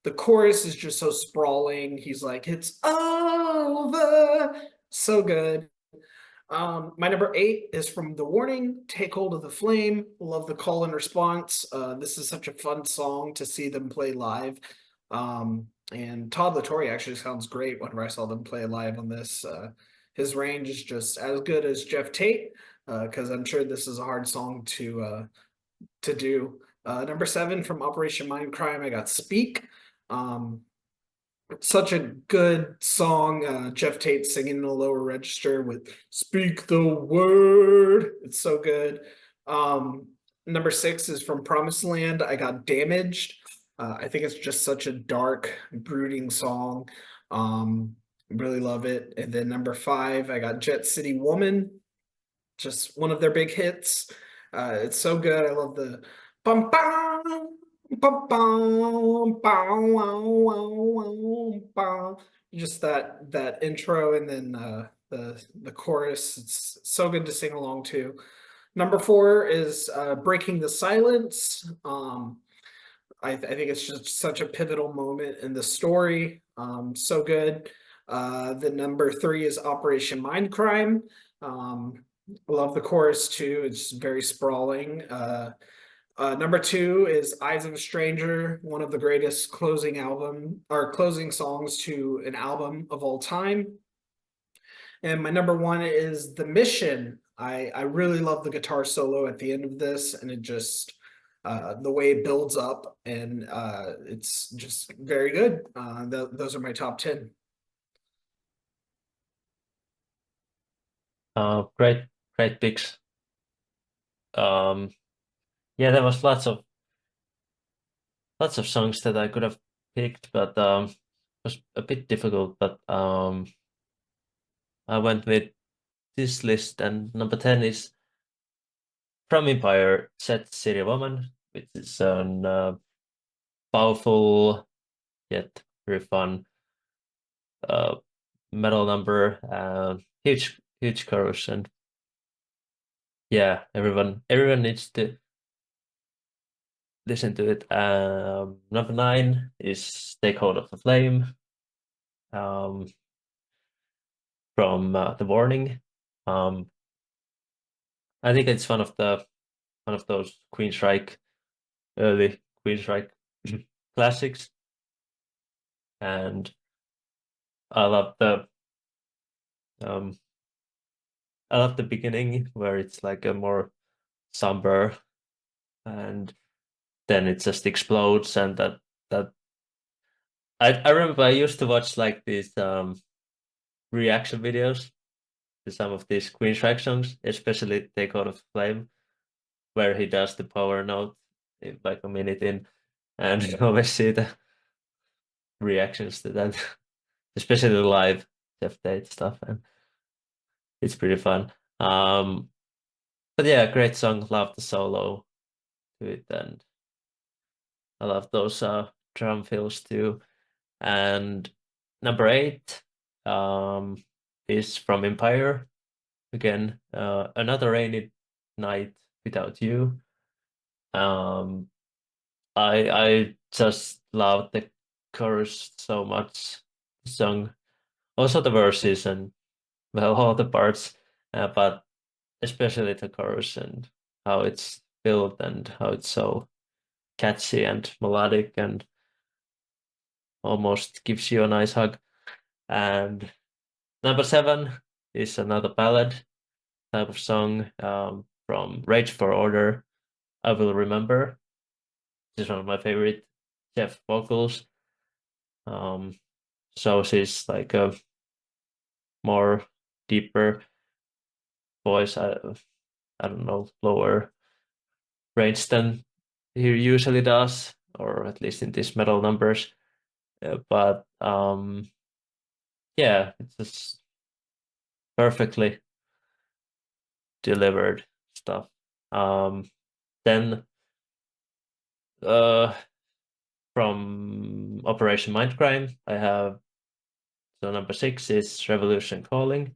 B: the chorus is just so sprawling. He's like, it's over. So good. My number 8 is from The Warning, Take Hold of the Flame. Love the call and response. This is such a fun song to see them play live. And Todd LaTorre actually sounds great whenever I saw them play live on this. His range is just as good as Geoff Tate, because I'm sure this is a hard song to do. Number 7 from Operation Mindcrime, I got Speak. Um, Such a good song. Geoff Tate singing in a lower register with "Speak the Word." It's so good. Number 6 is from Promised Land. I got Damaged. I think it's just such a dark, brooding song. Really love it. And then number 5, I got Jet City Woman, just one of their big hits. It's so good. I love the bum bum bum bum bum wow, wow. Just that intro, and then the chorus. It's so good to sing along to. Number 4 is Breaking the Silence. I think it's just such a pivotal moment in the story. So good. The number 3 is Operation Mindcrime. I love the chorus too. It's very sprawling. Number 2 is Eyes of a Stranger, one of the greatest closing songs to an album of all time. And my number 1 is The Mission. I really love the guitar solo at the end of this, and it just the way it builds up, and it's just very good. Those are my top 10.
A: Great, great picks. Um, yeah, there was lots of songs that I could have picked, but it was a bit difficult. But I went with this list, and number 10 is from Empire, Set City Woman, which is an powerful yet very fun uh, metal number. Huge chorus, and yeah, everyone needs to listen to it. Number 9 is Take Hold of the Flame, um, from The Warning. Um, I think it's one of those Queensryche early Queensryche classics, and I love the um, I love the beginning where it's like a more somber, and then it just explodes, and that I remember I used to watch like these reaction videos to some of these Queensryche songs, especially Take Out of Flame, where he does the power note in like a minute in, and you always see the reactions to that, especially the live Geoff Tate stuff, and it's pretty fun. But yeah, great song. Love the solo to it, and I love those drum fills too. And number 8 um, is from Empire. Again, another rainy night without you. Um, I just love the chorus so much. The song, also the verses, and well, all the parts, but especially the chorus and how it's built and how it's so catchy and melodic and almost gives you a nice hug. And number 7 is another ballad type of song, from Rage for Order. I Will Remember. This is one of my favorite Geoff vocals. Um, so she's like a more deeper voice. I don't know, lower range than he usually does, or at least in these metal numbers. But yeah, it's just perfectly delivered stuff. Then uh, from Operation Mindcrime, I have, so number 6 is Revolution Calling,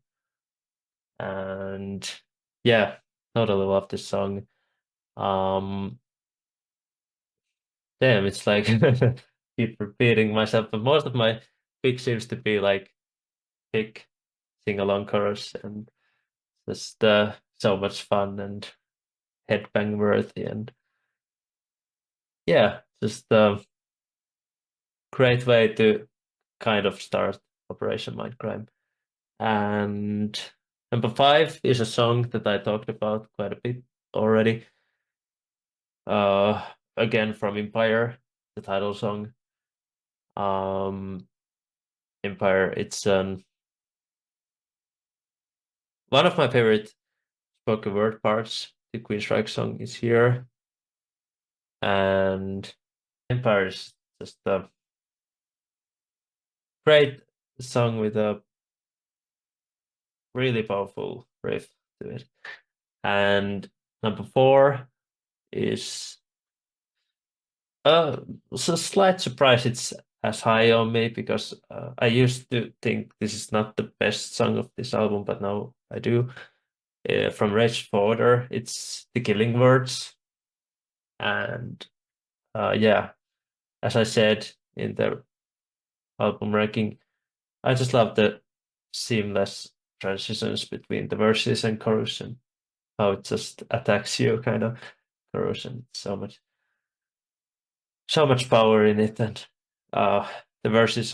A: and yeah, totally love this song. Um, Damn, it's like keep repeating myself, but most of my pick seems to be like pick sing along chorus, and just so much fun and headbang worthy, and yeah, just great way to kind of start Operation Mindcrime. And number 5 is a song that I talked about quite a bit already. Again from Empire, the title song. Um, Empire, it's one of my favorite spoken word parts. The Queensryche song is here, and Empire is just a great song with a really powerful riff to it. And number 4 is it's a slight surprise it's as high on me, because I used to think this is not the best song of this album, but now I do. From Rage for Order, it's The Killing Words, and yeah, as I said in the album ranking, I just love the seamless transitions between the verses and chorus, and how it just attacks you, kind of chorus, and so much power in it, and the verses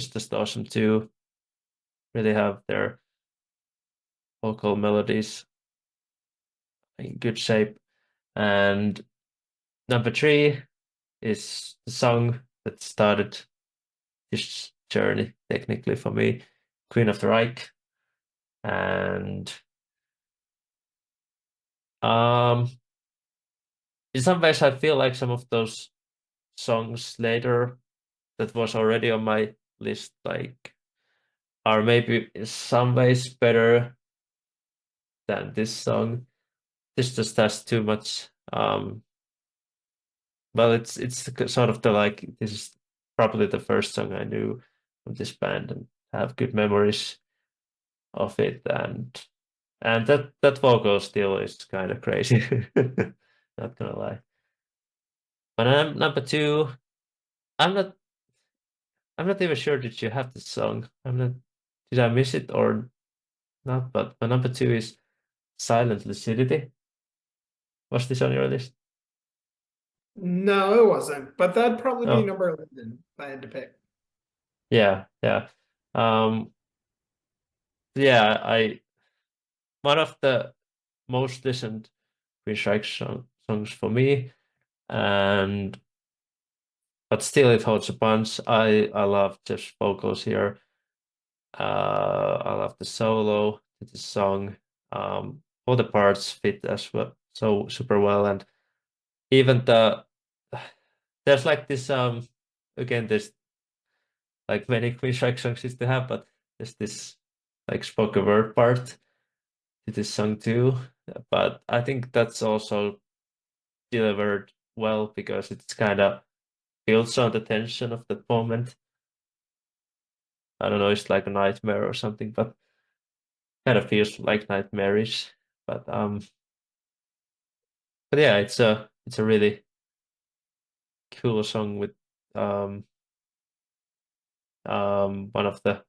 A: just awesome too. Really have their vocal melodies in good shape. And number 3 is the song that started this journey technically for me, Queen of the Reich. And um in some ways I feel like some of those songs later that was already on my list like are maybe in some ways better than this song. This just has too much. Well, it's sort of the like this is probably the first song I knew from this band and have good memories of it, and that vocal still is kind of crazy. Not gonna lie. But number two, I'm not I'm not even sure that you have this song. I'm not did I miss it or not? But my number two is Silent Lucidity. Was this on your list?
B: No, it wasn't, but that'd probably be
A: Oh,
B: number 11 if I had to pick.
A: yeah, yeah. Um, yeah, I one of the most listened Queensryche songs for me, and but still it holds a punch. I love Jeff's vocals here. I love the solo to the song. All the parts fit as well, so super well, and even there's like this again there's like many Queensryche songs used to have, but there's this like spoken word part to this song too. But I think that's also delivered well because it's kind of builds on the tension of the moment. I don't know, it's like a nightmare or something, but kind of feels like nightmarish. But but yeah, it's a really cool song with um one of the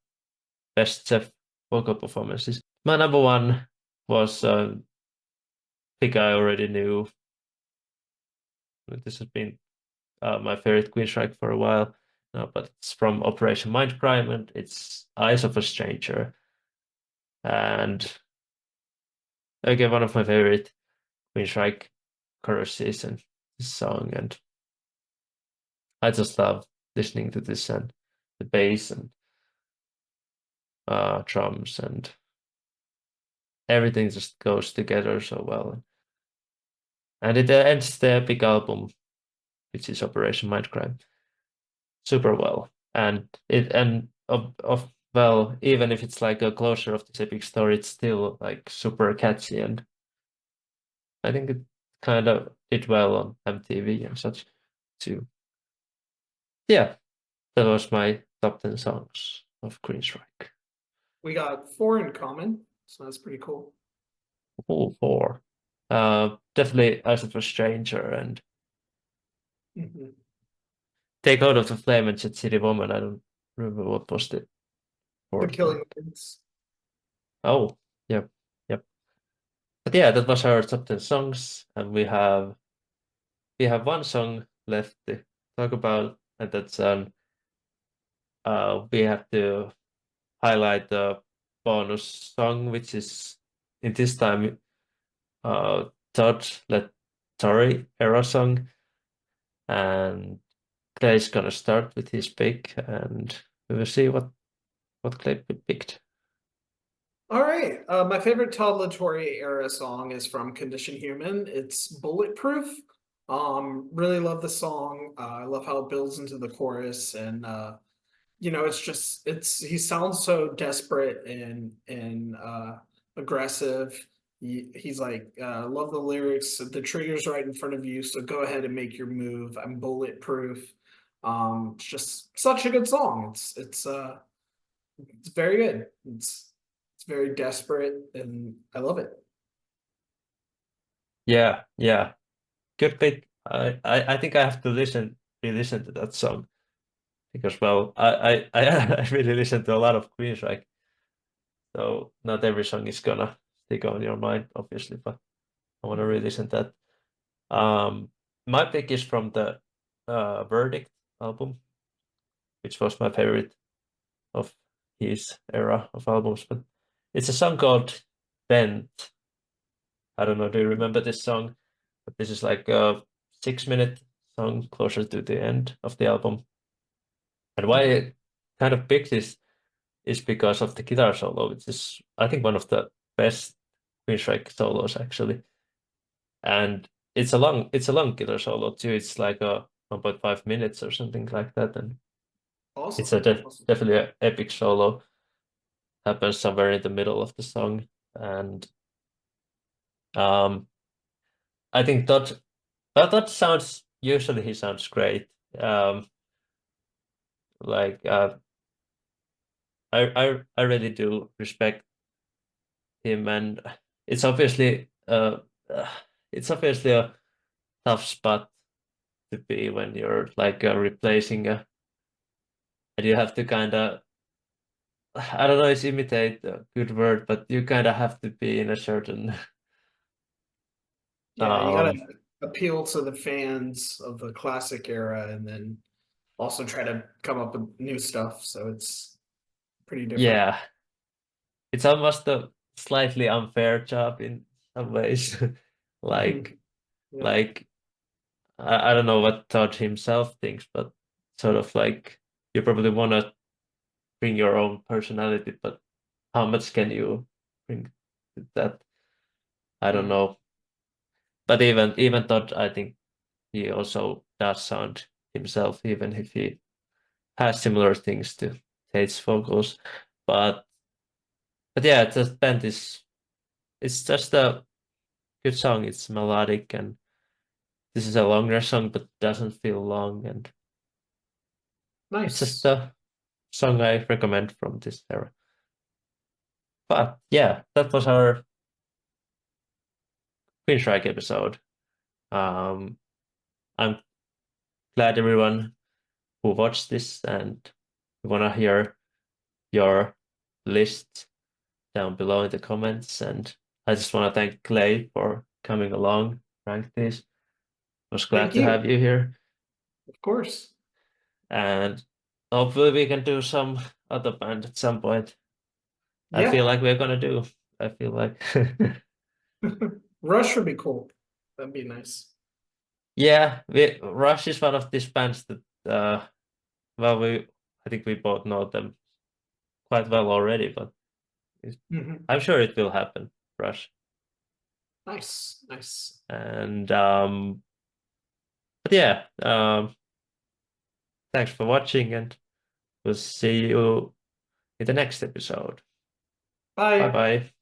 A: best Jeff vocal performances. My number one was Pick I Already Knew. This has been my favorite Queensryche for a while now, but it's from Operation Mindcrime and it's Eyes of a Stranger. And again, one of my favorite Queensryche choruses and this song. And I just love listening to this and the bass and drums and everything just goes together so well. And it ends the big album, which is Operation Mindcrime, super well. And it and of well, even if it's like a closure of this epic story, it's still like super catchy, and I think it kind of did well on MTV and such too. Yeah, that was my top 10 songs of Queensryche.
B: We got four in common, so that's pretty cool.
A: All four. Definitely Eyes of a Stranger and
B: Mhm.
A: Take Out of the Flame and Jet City Woman. I don't remember what was the
B: The
A: fourth one.
B: Killing Winds.
A: Oh, yep, yep. But yeah, that was our top 10 songs, and we have one song left to talk about, and that's we have to highlight the bonus song, which is in this time Todd Let Tory era song, and Clay's gonna start with his pick, and we will see what Clay picked.
B: All right. My favorite Todd Latory era song is from Condition Human. It's Bulletproof. Really love the song. I love how it builds into the chorus, and it's just he sounds so desperate and aggressive. He's like, love the lyrics. The trigger's right in front of you, so go ahead and make your move. I'm bulletproof. It's just such a good song. It's very good. It's very desperate, and I love it.
A: Yeah, yeah, good pick. I think I have to re-listen to that song because well, I really listen to a lot of Queensryche, so not every song is gonna stick on your mind, obviously, but I want to re-listen to that. My pick is from the Verdict album, which was my favorite of his era of albums, but it's a song called Bent. I don't know, do you remember this song? But this is like a 6 minute song closer to the end of the album. And why
B: Mhm.
A: I kind of picked this is because of the guitar solo, which is I think one of the best Queensryche solos actually. And it's a long guitar solo too. It's like a 1.5 minutes or something like that, and it's
B: Awesome.
A: a
B: Awesome.
A: definitely an epic solo. Happens somewhere in the middle of the song, and um, I think that sounds usually he sounds great. Um, like I really do respect him, and it's obviously uh, uh, it's obviously a tough spot to be when you're like replacing a, and you have to kind of, I don't know, is imitate a good word, but you kind of have to be in a certain
B: Yeah, you gotta
A: um
B: appeal to the fans of the classic era and then also try to come up with new stuff. So it's pretty different.
A: yeah, it's almost a slightly unfair job in some ways.
B: Mhm.
A: like
B: Yeah.
A: like I don't know what Todd himself thinks, but sort of like you probably want to bring your own personality, but how much can you bring to that? I don't
B: Mhm.
A: know. But even Todd, I think he also does sound himself, even if he has similar things to Tate's vocals. But but yeah, the band is it's just a good song. It's melodic, and this is a longer song, but doesn't feel long, and it's just
B: Nice.
A: a song I recommend from this era. But yeah, that was our Queensryche episode. Um, I'm glad everyone who watched this, and we wanna hear your list down below in the comments. And I just want to thank Clay for coming along, rank this. Was glad
B: Thank
A: to
B: you.
A: have you here,
B: Of course.
A: and hopefully we can do some other band at some point. I feel
B: Yeah.
A: like we're gonna do. I feel like,
B: Rush would be cool. That'd be nice.
A: yeah, Rush is one of these bands that, well, I think we both know them quite well already, but
B: Mhm.
A: I'm sure it will happen, Rush.
B: Nice. Nice.
A: And but yeah, thanks for watching, and we'll see you in the next episode. Bye
B: Bye.
A: bye.